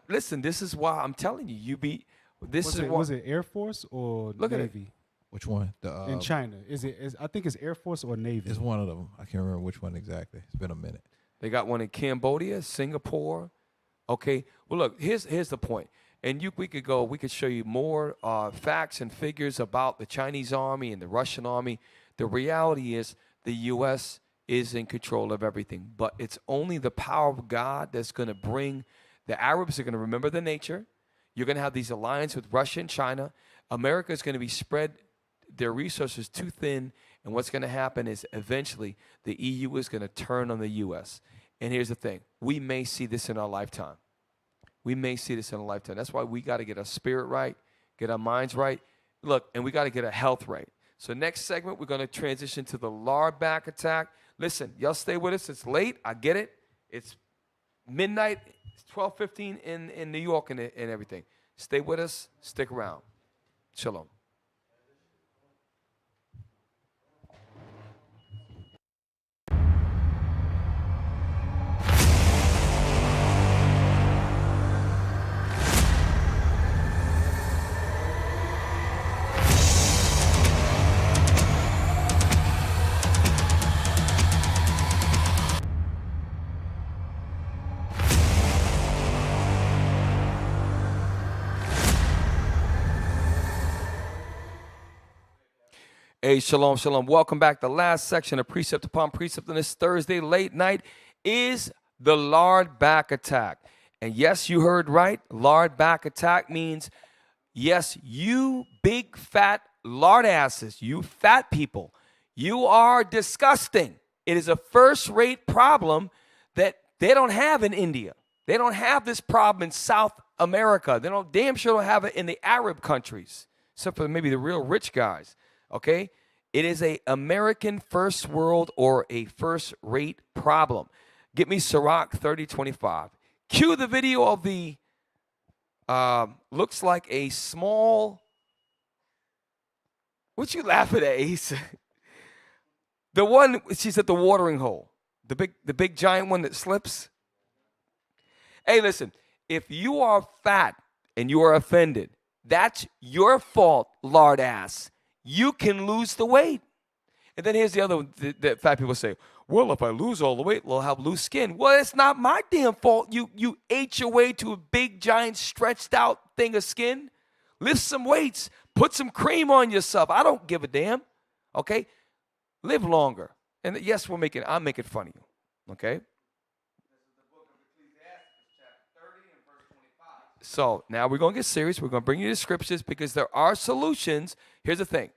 Listen, this is why I'm telling you. Was it Air Force or Navy? Which one? In China. I think it's Air Force or Navy. It's one of them. I can't remember which one exactly. It's been a minute. They got one in Cambodia, Singapore. Okay. Well, look, here's the point. And we could show you more facts and figures about the Chinese army and the Russian army. The reality is the U.S. is in control of everything. But it's only the power of God that's going to bring, the Arabs are going to remember their nature. You're going to have these alliances with Russia and China. America is going to be spread their resources too thin. And what's going to happen is eventually the EU is going to turn on the U.S. And here's the thing. We may see this in our lifetime. That's why we got to get our spirit right, get our minds right. Look, and we got to get our health right. So next segment, we're going to transition to the lard back attack. Listen, y'all stay with us. It's late. I get it. It's midnight. It's 12:15 in New York and everything. Stay with us. Stick around. Shalom. Hey, shalom, shalom. Welcome back. The last section of Precept Upon Precept on this Thursday late night is the lard back attack. And yes, you heard right. Lard back attack means, yes, you big fat lard asses, you fat people, you are disgusting. It is a first-rate problem that they don't have in India. They don't have this problem in South America. They don't damn sure don't have it in the Arab countries, except for maybe the real rich guys. Okay? It is a American first world or a first-rate problem. Get me Sirach 30:25. Cue the video of the looks like a small. What you laughing at, Ace? The one she's at the watering hole. The big giant one that slips. Hey, listen, if you are fat and you are offended, that's your fault, lard ass. You can lose the weight. And then here's the other one that fat people say, well, if I lose all the weight, I'll have loose skin. Well, it's not my damn fault. You ate your way to a big, giant, stretched out thing of skin. Lift some weights. Put some cream on yourself. I don't give a damn. Okay? Live longer. And yes, I'm making fun of you. Okay? So now we're going to get serious. We're going to bring you the scriptures because there are solutions. Here's the thing.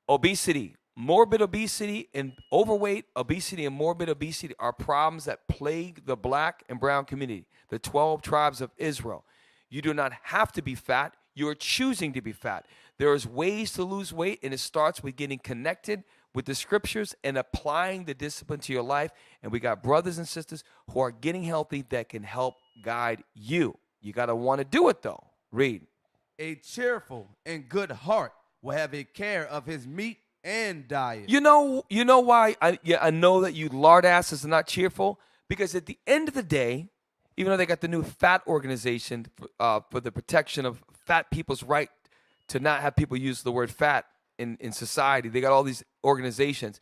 Obesity, morbid obesity, and overweight obesity and morbid obesity are problems that plague the black and brown community, the 12 tribes of Israel. You do not have to be fat. You're choosing to be fat. There's ways to lose weight, and it starts with getting connected with the scriptures and applying the discipline to your life. And we got brothers and sisters who are getting healthy that can help guide you. You got to want to do it, though. Read. A cheerful and good heart will have a care of his meat and diet. You know why I know that you lard asses are not cheerful? Because at the end of the day, even though they got the new fat organization for the protection of fat people's right to not have people use the word fat in society, they got all these organizations.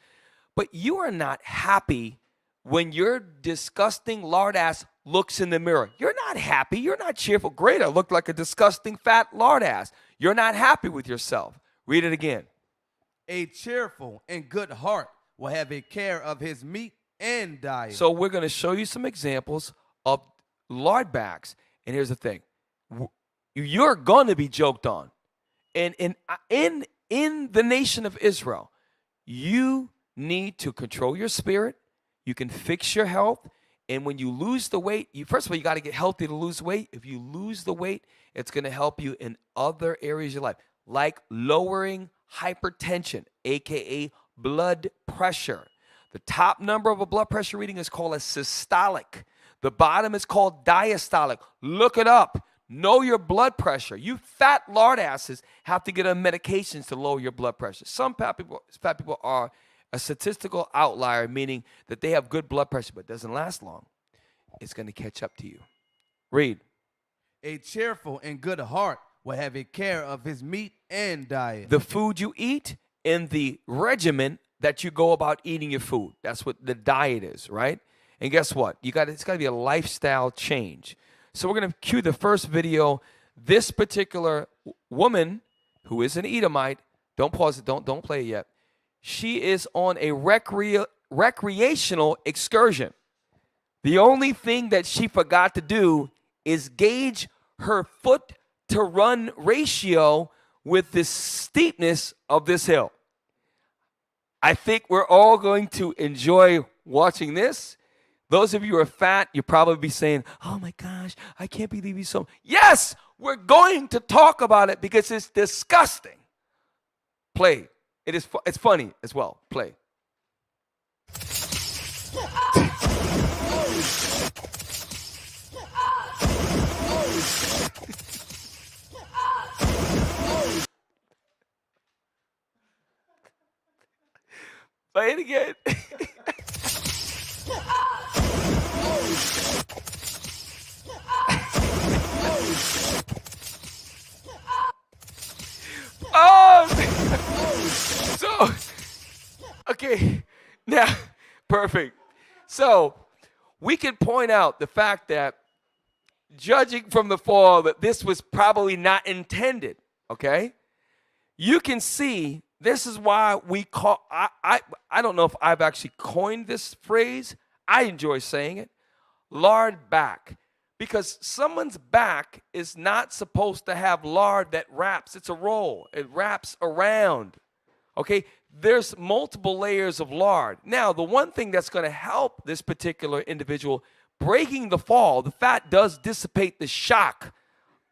But you are not happy when your disgusting lard ass looks in the mirror. You're not happy. You're not cheerful. Great, I look like a disgusting fat lard ass. You're not happy with yourself. Read it again. A cheerful and good heart will have a care of his meat and diet. So we're going to show you some examples of lard backs. And here's the thing. You're going to be joked on. And in the nation of Israel, you need to control your spirit. You can fix your health. And when you lose the weight, first of all, you got to get healthy to lose weight. If you lose the weight, it's going to help you in other areas of your life, like lowering hypertension, a.k.a. blood pressure. The top number of a blood pressure reading is called a systolic. The bottom is called diastolic. Look it up. Know your blood pressure. You fat lard asses have to get on medications to lower your blood pressure. Some fat people are a statistical outlier, meaning that they have good blood pressure, but it doesn't last long. It's going to catch up to you. Read. A cheerful and good heart will have a care of his meat and diet. The food you eat and the regimen that you go about eating your food. That's what the diet is, right? And guess what? It's got to be a lifestyle change. So we're going to cue the first video. This particular woman, who is an Edomite, don't pause it, don't play it yet. She is on a recreational excursion. The only thing that she forgot to do is gauge her foot-to-run ratio with the steepness of this hill. I think we're all going to enjoy watching this. Those of you who are fat, you'll probably be saying, oh my gosh, I can't believe he's so. Yes, we're going to talk about it because it's disgusting. Play. It's funny as well. Play. Play it again. So, okay, now, perfect. So, we can point out the fact that, judging from the fall, that this was probably not intended, okay? You can see This is why we call, I don't know if I've actually coined this phrase. I enjoy saying it, lard back. Because someone's back is not supposed to have lard that wraps. It's a roll. It wraps around. Okay? There's multiple layers of lard. Now, the one thing that's going to help this particular individual breaking the fall, the fat does dissipate the shock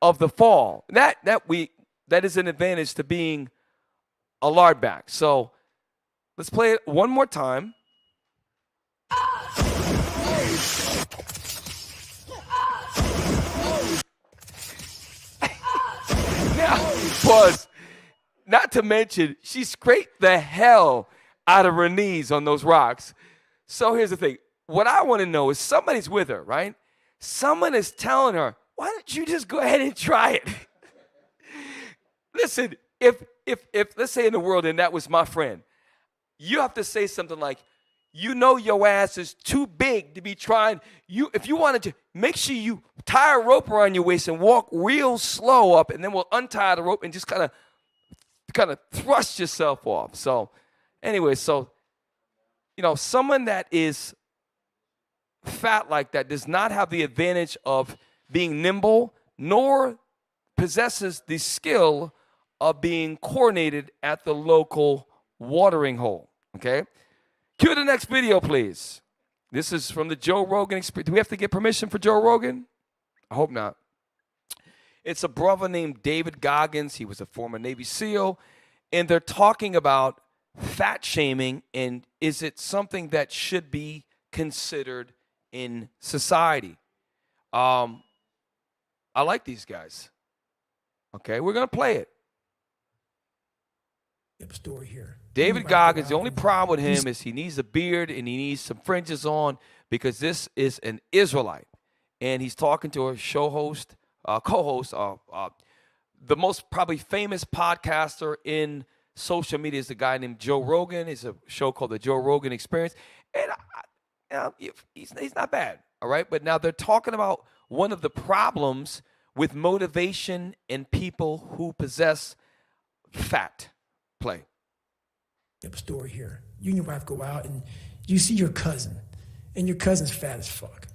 of the fall. That is an advantage to being a lard back. So let's play it one more time. Now, pause. Not to mention, she scraped the hell out of her knees on those rocks. So here's the thing. What I want to know is somebody's with her, right? Someone is telling her, why don't you just go ahead and try it? Listen, if let's say in the world, and that was my friend, you have to say something like, you know your ass is too big to be trying. If you wanted to, make sure you tie a rope around your waist and walk real slow up, and then we'll untie the rope and just kind of thrust yourself off. So anyway, someone that is fat like that does not have the advantage of being nimble, nor possesses the skill of being coordinated at the local watering hole. Okay? Cue the next video, please. This is from the Joe Rogan experience. Do we have to get permission for Joe Rogan? I hope not. It's a brother named David Goggins. He was a former Navy SEAL. And they're talking about fat shaming, and is it something that should be considered in society? I like these guys. Okay, we're going to play it. Story here. David Goggins, the only problem with him is he needs a beard and he needs some fringes on, because this is an Israelite. And he's talking to a co-host, the most probably famous podcaster in social media is a guy named Joe Rogan. It's a show called The Joe Rogan Experience. And he's not bad, all right? But now they're talking about one of the problems with motivation in people who possess fat. Play. Story here. You and your wife go out and you see your cousin, and your cousin's fat as fuck.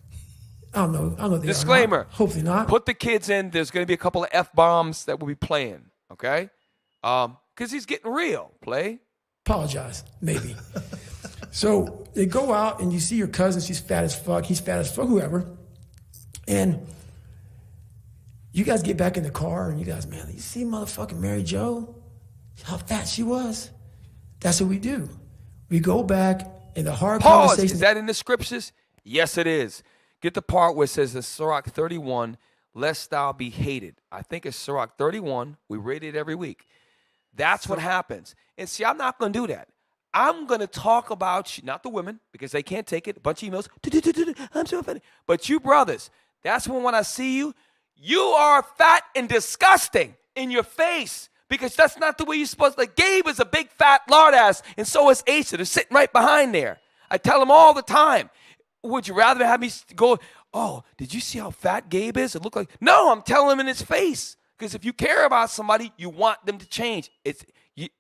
I don't know. Disclaimer. Hopefully not. Put the kids in. There's going to be a couple of F-bombs that we'll be playing, okay? Because he's getting real. Play. Apologize, maybe. So they go out and you see your cousin. She's fat as fuck. He's fat as fuck, whoever. And you guys get back in the car and you guys, man, you see motherfucking Mary Jo? How fat she was. That's what we do. We go back in the hard conversation. Is that in the scriptures? Yes, it is. Get the part where it says in Sirach 31, lest thou be hated. I think it's Sirach 31. We read it every week. That's what happens. And see, I'm not going to do that. I'm going to talk about you, not the women, because they can't take it. A bunch of emails. I'm so offended. But you brothers, that's when I see you, you are fat and disgusting in your face. Because that's not the way you're supposed to. Like, Gabe is a big fat lard ass, and so is Asa. They're sitting right behind there. I tell them all the time, would you rather have me go, oh, did you see how fat Gabe is? It looked like, no, I'm telling him in his face. Because if you care about somebody, you want them to change. It's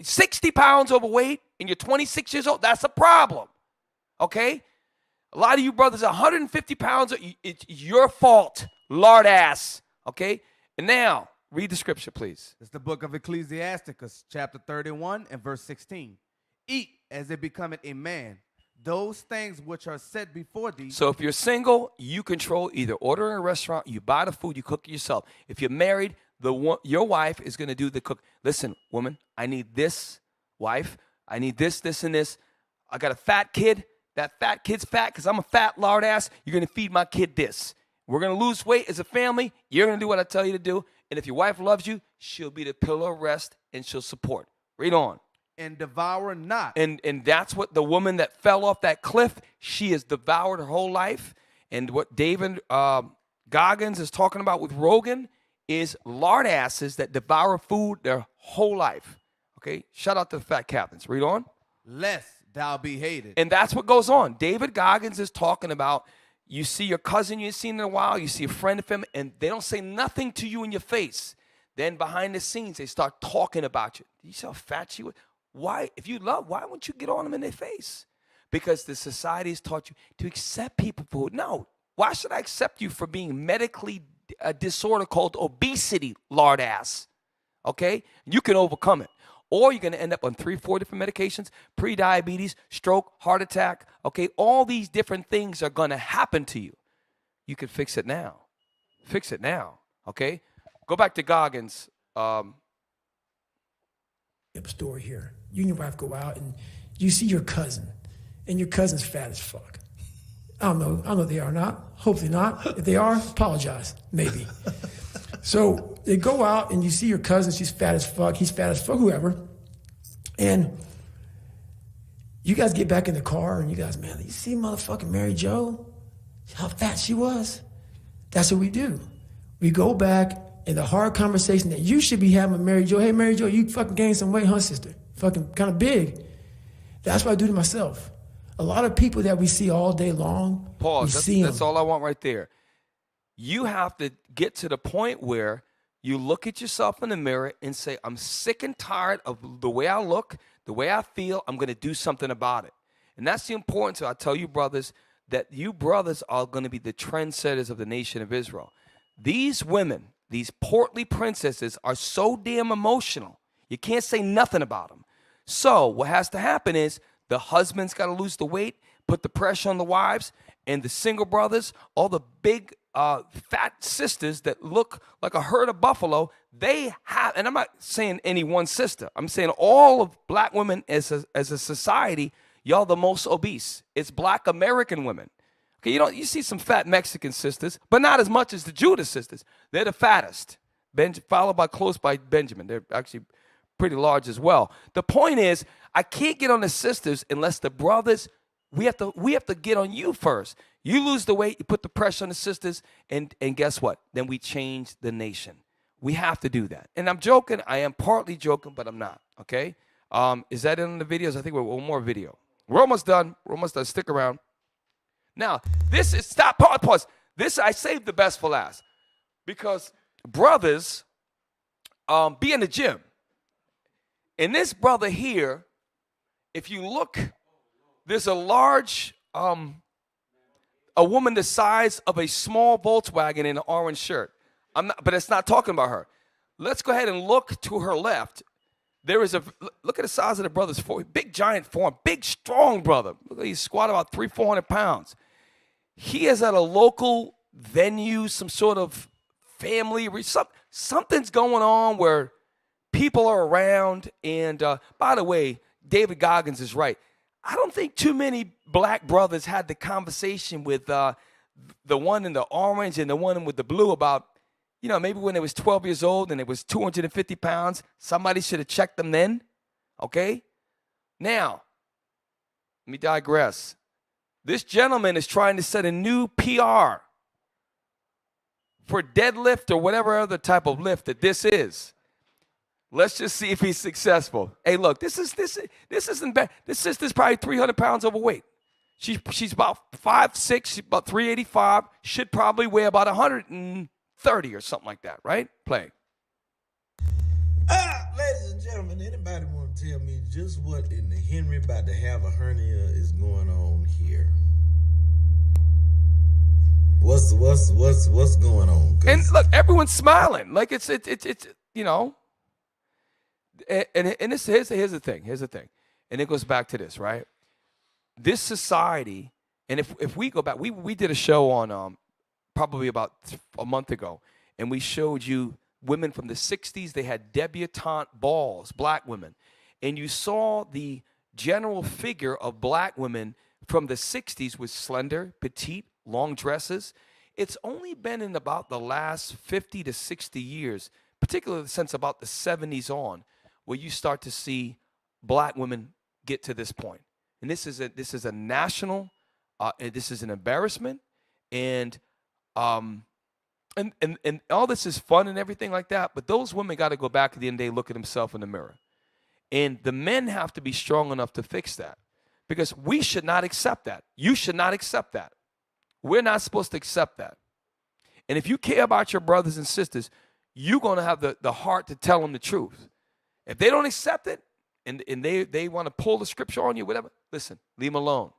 60 pounds overweight, and you're 26 years old, that's a problem. Okay? A lot of you brothers are 150 pounds. It's your fault, lard ass. Okay? And now, read the scripture, please. It's the book of Ecclesiasticus, chapter 31 and verse 16. Eat as it becometh a man, those things which are set before thee. So if you're single, you control either ordering a restaurant, you buy the food, you cook it yourself. If you're married, your wife is going to do the cook. Listen, woman, I need this, wife. I need this, this, and this. I got a fat kid. That fat kid's fat because I'm a fat lard ass. You're going to feed my kid this. We're going to lose weight as a family. You're going to do what I tell you to do. And if your wife loves you, she'll be the pillar of rest and she'll support. Read on. And devour not. And that's what the woman that fell off that cliff, she has devoured her whole life. And what David Goggins is talking about with Rogan is lard asses that devour food their whole life. Okay? Shout out to the fat captains. Read on. Lest thou be hated. And that's what goes on. David Goggins is talking about, you see your cousin you ain't seen in a while, you see a friend of him, and they don't say nothing to you in your face. Then behind the scenes, they start talking about you. Do you see how fat she was? why, if you love, why wouldn't you get on them in their face? Because the society has taught you to accept people for, no, why should I accept you for being medically a disorder called obesity, lard ass? Okay? You can overcome it. Or you're going to end up on 3-4 different medications, pre-diabetes, stroke, heart attack. Okay? All these different things are going to happen to you. You can fix it now. Fix it now. Okay? Go back to Goggins. Story here. You and your wife go out and you see your cousin, and your cousin's fat as fuck. I don't know if they are or not. Hopefully not. If they are, apologize. Maybe. So they go out and you see your cousin, she's fat as fuck, he's fat as fuck, whoever. And you guys get back in the car and you guys, man, you see motherfucking Mary Jo? How fat she was? That's what we do. We go back in the hard conversation that you should be having with Mary Jo. Hey, Mary Jo, you fucking gained some weight, huh, sister? Fucking kind of big. That's what I do to myself. A lot of people that we see all day long, Pause. That's all I want right there. You have to get to the point where you look at yourself in the mirror and say, I'm sick and tired of the way I look, the way I feel. I'm going to do something about it. And that's the importance. I tell you, brothers, that you brothers are going to be the trendsetters of the nation of Israel. These women, these portly princesses, are so damn emotional. You can't say nothing about them. So what has to happen is the husband's got to lose the weight, put the pressure on the wives, and the single brothers, all the big fat sisters that look like a herd of buffalo, they have, and I'm not saying any one sister, I'm saying all of black women as a society, y'all the most obese. It's black American women. Okay, you see some fat Mexican sisters, but not as much as the Judah sisters. They're the fattest, followed by close by Benjamin. They're actually pretty large as well. The point is, I can't get on the sisters unless the brothers, we have to get on you first. You lose the weight, you put the pressure on the sisters, and guess what? Then we change the nation. We have to do that. And I'm joking. I am partly joking, but I'm not. Okay? Is that in the videos? I think we're one more video. We're almost done. We're almost done. Stick around. Now, this is, stop, pause. This, I saved the best for last. Because brothers be in the gym. And this brother here, if you look, there's a large, a woman the size of a small Volkswagen in an orange shirt. But it's not talking about her. Let's go ahead and look to her left. There is look at the size of the brother's form. Big giant form, big strong brother. Look, he's squat about 300-400 pounds. He is at a local venue, some sort of family, something's going on where people are around. And by the way, David Goggins is right. I don't think too many black brothers had the conversation with the one in the orange and the one with the blue about, maybe when they was 12 years old and it was 250 pounds, somebody should have checked them then. Okay? Now, let me digress. This gentleman is trying to set a new PR for deadlift or whatever other type of lift that this is. Let's just see if he's successful. Hey, look, this isn't bad. This sister's probably 300 pounds overweight. She's about 5'6", she's about 385. Should probably weigh about 130 or something like that, right? Play. Ladies and gentlemen, anybody want to tell me just what in the Henry about to have a hernia is going on here? What's going on? And look, everyone's smiling. Like it's And here's the thing. And it goes back to this, right? This society, and if we go back, we did a show on probably about a month ago, and we showed you women from the 60s. They had debutante balls, black women. And you saw the general figure of black women from the 60s was slender, petite, long dresses. It's only been in about the last 50 to 60 years, particularly since about the 70s on, where you start to see black women get to this point. And this is a national, this is an embarrassment, and all this is fun and everything like that, but those women got to go back at the end of the day, look at themselves in the mirror. And the men have to be strong enough to fix that, because we should not accept that. You should not accept that. We're not supposed to accept that. And if you care about your brothers and sisters, you're going to have the heart to tell them the truth. If they don't accept it, and they want to pull the scripture on you, whatever, listen, leave them alone.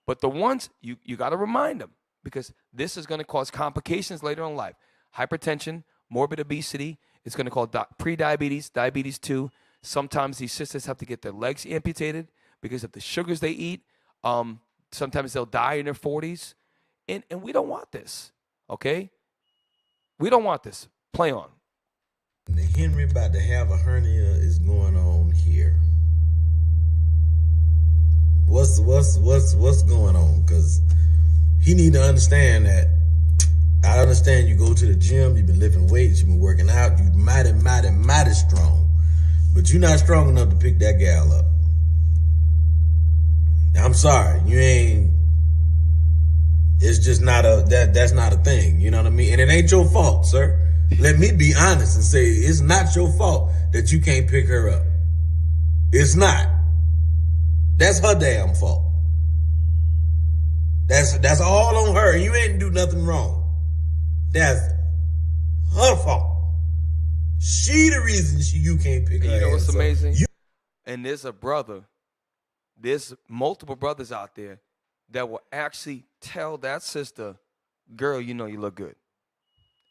But the ones, you got to remind them, because this is going to cause complications later in life. Hypertension, morbid obesity. It's going to cause pre-diabetes, diabetes 2. Sometimes these sisters have to get their legs amputated because of the sugars they eat. Sometimes they'll die in their 40s. And we don't want this, okay? We don't want this. Play on. The Henry about to have a hernia is going on here. What's going on? Because he need to understand that. I understand you go to the gym, you've been lifting weights, you've been working out, you mighty strong. But you're not strong enough to pick that gal up. Now, I'm sorry, you ain't. It's just not that's not a thing, you know what I mean? And it ain't your fault, sir. Let me be honest and say it's not your fault that you can't pick her up. It's not. That's her damn fault. That's all on her. You ain't do nothing wrong. That's her fault. She the reason you can't pick her up. You know what's amazing? And there's multiple brothers out there that will actually tell that sister, girl, you know you look good.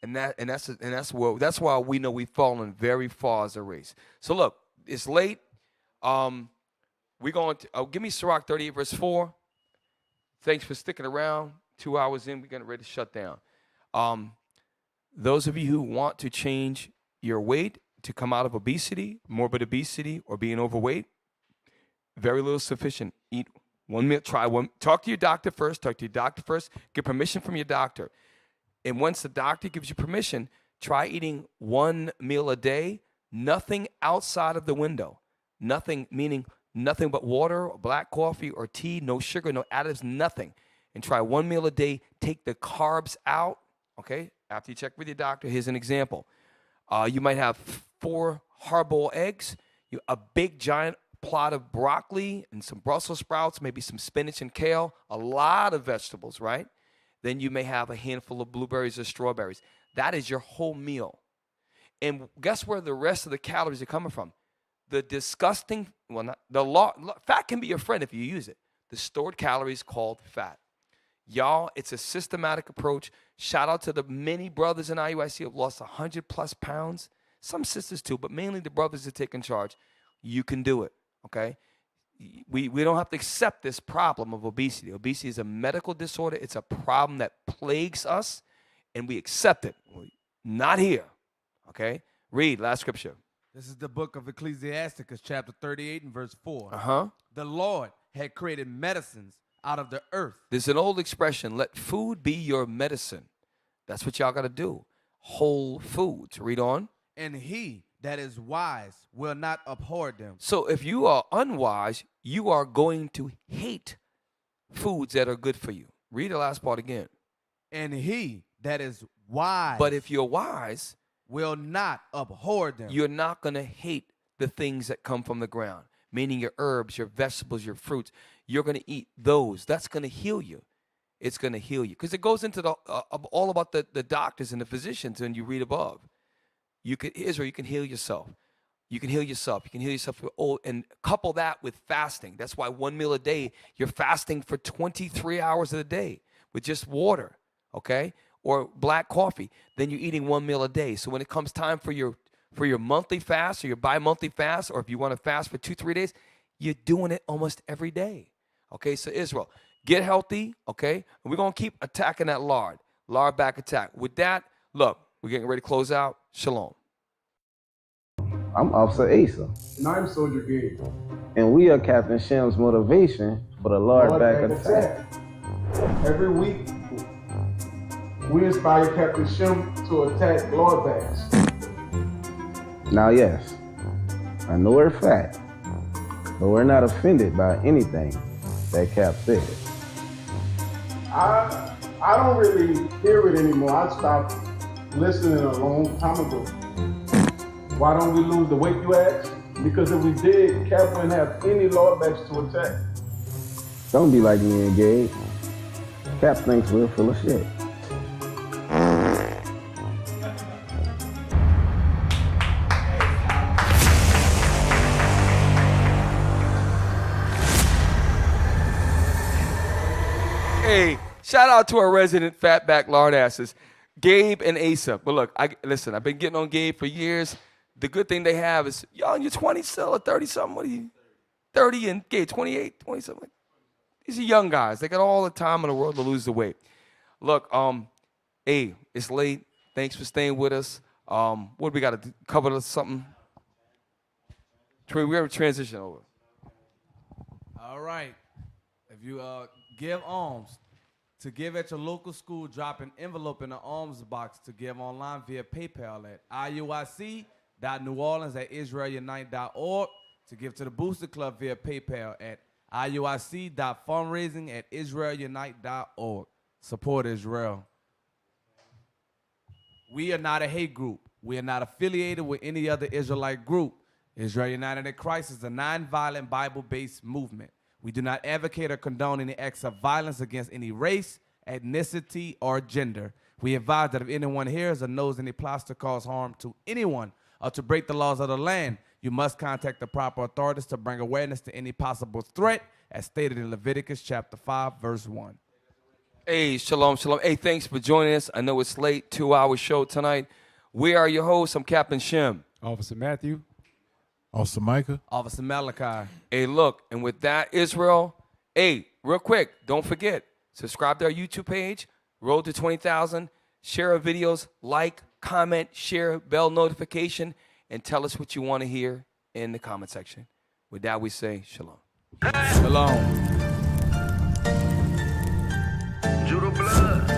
And that's why we know we've fallen very far as a race. So look, it's late. We're going to give me Sirach 38 verse 4. Thanks for sticking around. 2 hours in, we're getting ready to shut down. Those of you who want to change your weight to come out of obesity, morbid obesity, or being overweight, very little sufficient. Eat 1 meal, try one. Talk to your doctor first. Get permission from your doctor. And once the doctor gives you permission, try eating 1 meal a day, nothing outside of the window. Nothing, meaning nothing but water, or black coffee, or tea, no sugar, no additives, nothing. And try 1 meal a day. Take the carbs out, okay? After you check with your doctor, here's an example. You might have 4 hard-boiled eggs, a big giant plot of broccoli and some Brussels sprouts, maybe some spinach and kale, a lot of vegetables, right? Then you may have a handful of blueberries or strawberries. That is your whole meal. And guess where the rest of the calories are coming from? The disgusting, fat can be your friend if you use it. The stored calories called fat. Y'all, it's a systematic approach. Shout out to the many brothers in IUIC who have lost 100+ pounds. Some sisters too, but mainly the brothers that take in charge. You can do it, okay? We don't have to accept this problem of obesity. Obesity is a medical disorder. It's a problem that plagues us, and we accept it. Not here, okay? Read, last scripture. This is the book of Ecclesiasticus, chapter 38 and verse 4. Uh-huh. The Lord had created medicines out of the earth. There's an old expression, let food be your medicine. That's what y'all got to do. Whole foods. Read on. And he that is wise will not abhor them. So if you are unwise, you are going to hate foods that are good for you. Read the last part again. And he that is wise. But if you're wise, will not abhor them. You're not going to hate the things that come from the ground, meaning your herbs, your vegetables, your fruits. You're going to eat those. That's going to heal you. It's going to heal you. Because it goes into all about the doctors and the physicians, and you read above. Israel, you can heal yourself. You can heal yourself. You can heal yourself. And couple that with fasting. That's why 1 meal a day, you're fasting for 23 hours of the day with just water, okay? Or black coffee. Then you're eating 1 meal a day. So when it comes time for your monthly fast or your bi-monthly fast, or if you want to fast for 2-3 days, you're doing it almost every day. Okay, so Israel, get healthy, okay? And we're going to keep attacking that lard back attack. With that, look, we're getting ready to close out. Shalom. I'm Officer Asa. And I'm Soldier Gabe. And we are Captain Shem's motivation for the Lord back attack. Every week, we inspire Captain Shem to attack Lord backs. Now, yes, I know we're fat, but we're not offended by anything that Cap said. I don't really hear it anymore. I stopped listening a long time ago. Why don't we lose the weight, you ask? Because if we did, Cap wouldn't have any Lord backs to attack. Don't be like me and Gabe. Cap thinks we're full of shit. Hey, shout out to our resident fatback lard asses, Gabe and Asa. But look, listen, I've been getting on Gabe for years. The good thing they have is, y'all in your 20s still or 30-something? What are you? 30 and Gabe, 28, 20-something. These are young guys. They got all the time in the world to lose the weight. Look, hey, it's late. Thanks for staying with us. What do we got to cover something? We have a transition over. All right. If you give alms, to give at your local school, drop an envelope in the alms box to give online via PayPal at iuic.neworleans@israelunite.org, to give to the Booster Club via PayPal at iuic.fundraising@israelunite.org. Support Israel. We are not a hate group. We are not affiliated with any other Israelite group. Israel United in Christ is a nonviolent Bible-based movement. We do not advocate or condone any acts of violence against any race, ethnicity, or gender. We advise that if anyone hears or knows any plots to cause harm to anyone or to break the laws of the land, you must contact the proper authorities to bring awareness to any possible threat, as stated in Leviticus chapter 5, verse 1. Hey, shalom, shalom. Hey, thanks for joining us. I know it's late, 2-hour show tonight. We are your hosts. I'm Captain Shem. Officer Matthew. Officer Micah. Officer Malachi. Hey, look, and with that, Israel, hey, real quick, don't forget, subscribe to our YouTube page, Road to 20,000, share our videos, like, comment, share, bell notification, and tell us what you want to hear in the comment section. With that, we say shalom. Shalom. Judo blood.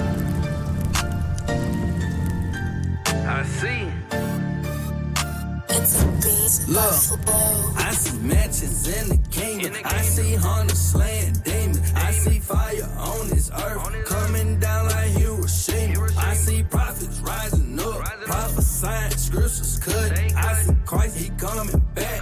I see. Look, I see mansions in the kingdom. I see hunters slaying demons. I see fire on this earth coming down like Hiroshima. I see prophets rising up, prophesying scriptures cut. I see Christ, he coming back.